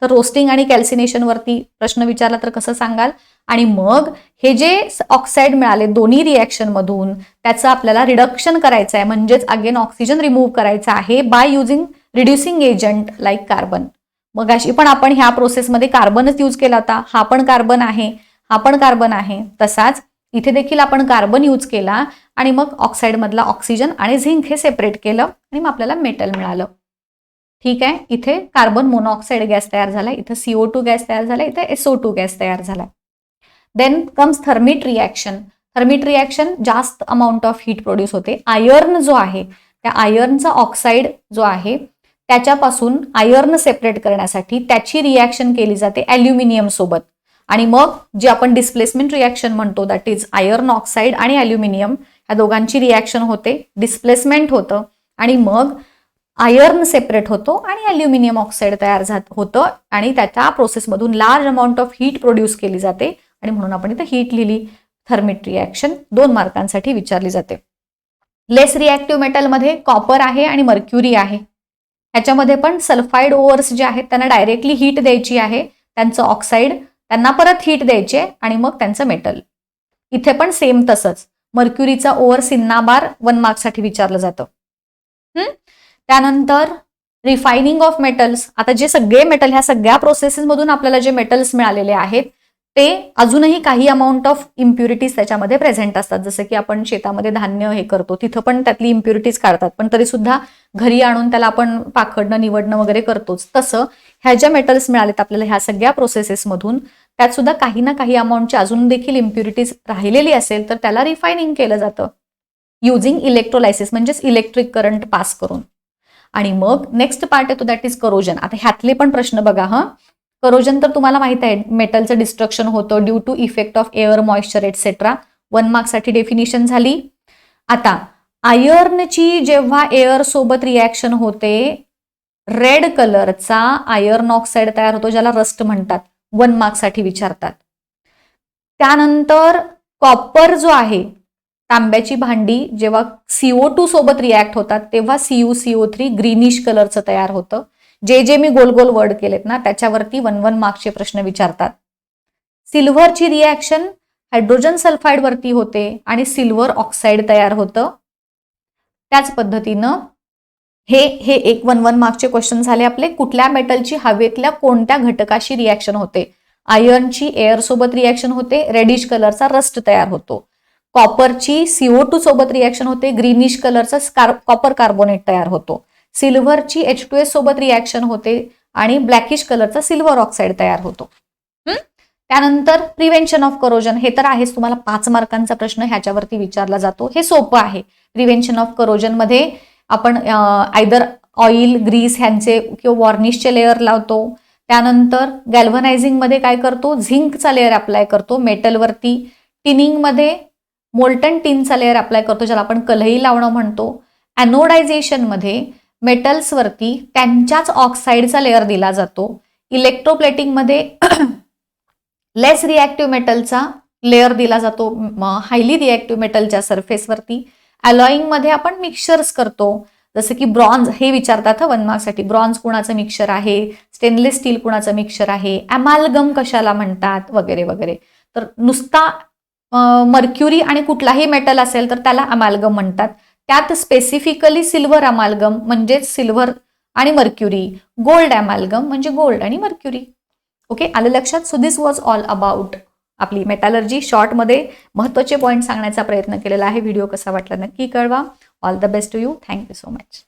तर रोस्टिंग आणि कॅल्सिनेशन वरती प्रश्न विचारला तर कसं सांगाल. आणि मग हे जे ऑक्साईड मिळाले दोन्ही रिॲक्शन मधून त्याचं आपल्याला रिडक्शन करायचं आहे, म्हणजेच अगेन ऑक्सिजन रिमूव्ह करायचा आहे by using reducing agent like carbon. मग अशी पण आपण ह्या प्रोसेसमध्ये कार्बनच यूज केला होता. हा पण कार्बन आहे, हा पण कार्बन आहे. तसाच इथे देखील आपण कार्बन यूज केला आणि मग ऑक्साईड मधला ऑक्सिजन आणि झिंक हे सेपरेट केलं आणि मग आपल्याला मेटल मिळालं. ठीक आहे. इथे कार्बन मोनॉक्साईड गॅस तयार झाला, इथे CO2 गॅस तयार झाला, इथे SO2 गॅस तयार झाला. Then comes thermite reaction. Thermite reaction जास्त अमाऊंट ऑफ हीट प्रोड्यूस होते. आयर्न जो आहे त्या आयर्नचा ऑक्साईड जो आहे त्याच्यापासून आयर्न सेपरेट करण्यासाठी त्याची रिॲक्शन केली जाते ॲल्युमिनियम सोबत. आणि मग जे आपण डिस्प्लेसमेंट रिॲक्शन म्हणतो दॅट इज आयर्न ऑक्साईड आणि ॲल्युमिनियम ह्या दोघांची रिॲक्शन होते, डिस्प्लेसमेंट होतं आणि मग आयर्न सेपरेट होतो आणि ॲल्युमिनियम ऑक्साईड तयार होतं आणि त्याच्या प्रोसेसमधून large amount of heat produce केली जाते आणि म्हणून आपण इथं हीट लिहिली. थर्मिट रिॲक्शन 2 मार्कांसाठी विचारली जाते. लेस रिॲक्टिव्ह मेटलमध्ये कॉपर आहे आणि मर्क्युरी आहे. ह्याच्यामध्ये पण सल्फाईड ओअर्स जे आहेत त्यांना डायरेक्टली हीट द्यायची आहे, त्यांचं ऑक्साईड त्यांना परत हीट द्यायचे आणि मग त्यांचं मेटल. इथे पण सेम तसंच मर्क्युरीचा ओअर सिन्नाबार 1 मार्कसाठी विचारलं जातं. त्यानंतर रिफायनिंग ऑफ मेटल्स. आता जे सगळे मेटल ह्या सगळ्या प्रोसेसेसमधून आपल्याला जे मेटल्स मिळालेले आहेत ते अजूनही काही अमाऊंट ऑफ इम्प्युरिटीज त्याच्यामध्ये प्रेझेंट असतात. जसं की आपण शेतामध्ये धान्य हे करतो तिथं पण त्यातली इम्प्युरिटीज काढतात, पण तरी सुद्धा घरी आणून त्याला आपण पाखडणं निवडणं वगैरे करतोच. तसं ह्या ज्या मेटल्स मिळालेत आपल्याला ह्या सगळ्या प्रोसेसेसमधून त्यात सुद्धा काही ना काही अमाऊंटची अजून देखील इम्प्युरिटीज राहिलेली असेल तर त्याला रिफायनिंग केलं जातं युझिंग इलेक्ट्रोलायसिस, म्हणजेच इलेक्ट्रिक करंट पास करून. आणि मग नेक्स्ट पार्ट येतो दॅट इज करोजन. आता ह्यातले पण प्रश्न बघा. करोजन तर तुम्हाला माहित आहे मेटलचं डिस्ट्रक्शन होतं due to effect of air, moisture et cetera. 1 मार्कसाठी डेफिनिशन झाली. आता आयर्नची जेव्हा एअर सोबत रिॲक्शन होते रेड कलरचा आयर्न ऑक्साईड तयार होतो ज्याला रस्ट म्हणतात, 1 मार्कसाठी विचारतात. त्यानंतर कॉपर जो आहे तांब्याची भांडी जेव्हा CO2 सोबत रिॲक्ट होतात तेव्हा CuCO3 ग्रीनिश कलरचं तयार होतं. जे मी गोल गोल वर्ड केलेत ना त्याच्यावरती 1 मार्कचे प्रश्न विचारतात. सिल्व्हरची रिॲक्शन हायड्रोजन सल्फाईड वरती होते आणि सिल्वर ऑक्साईड तयार होतं. त्याच पद्धतीनं हे 1 मार्कचे क्वेश्चन झाले आपले. कुठल्या मेटलची हवेतल्या कोणत्या घटकाशी रिॲक्शन होते. आयर्नची एअर सोबत रिॲक्शन होते, रेडिश कलरचा रस्ट तयार होतो. कॉपरची CO2 सोबत रिॲक्शन होते, ग्रीनिश कलरचा कॉपर कार्बोनेट तयार होतो. सिल्व्हरची H2S सोबत रिॲक्शन होते आणि ब्लॅकिश कलरचा सिल्वर ऑक्साईड तयार होतो. त्यानंतर प्रिव्हेन्शन ऑफ करोजन हे तर आहेच, तुम्हाला 5 मार्कांचा प्रश्न ह्याच्यावरती विचारला जातो. हे सोपं आहे. प्रिव्हेन्शन ऑफ करोजन मध्ये आपण आयदर ऑइल, ग्रीस ह्यांचे किंवा वॉर्निशचे लेअर लावतो. त्यानंतर गॅल्व्हनायझिंग मध्ये काय करतो, झिंकचा लेअर अप्लाय करतो मेटलवरती. टिनिंग मध्ये मोल्टन टिनचा लेअर अप्लाय करतो ज्याला आपण कलही लावणं म्हणतो. ॲनोडायझेशन मध्ये मेटल्सवरती त्यांच्याच ऑक्साईडचा लेअर दिला जातो. इलेक्ट्रोप्लेटिंग मध्ये लेस रिॲक्टिव्ह मेटलचा लेअर दिला जातो हायली रिॲक्टिव्ह मेटलच्या सरफेसवरती. अलॉईंग मध्ये आपण मिक्सचर्स करतो जसं की ब्रॉन्झ हे विचारतात 1 मार्कसाठी. ब्रॉन्झ कुणाचं मिक्सचर आहे, स्टेनलेस स्टील कुणाचं मिक्सचर आहे, अमॅलगम कशाला म्हणतात वगैरे वगैरे. तर नुसता मर्क्युरी आणि कुठलाही मेटल असेल तर त्याला अमॅलगम म्हणतात. त्यात स्पेसिफिकली सिल्वर अमॅलगम म्हणजे सिल्वर आणि मर्क्युरी, गोल्ड अमॅलगम म्हणजे गोल्ड आणि मर्क्युरी. ओके, आलं लक्षात. So this was all about आपली मेटॅलर्जी. शॉर्टमध्ये महत्त्वाचे पॉईंट सांगण्याचा प्रयत्न केलेला आहे. व्हिडिओ कसा वाटला नक्की कळवा. All the best to you. Thank you so much.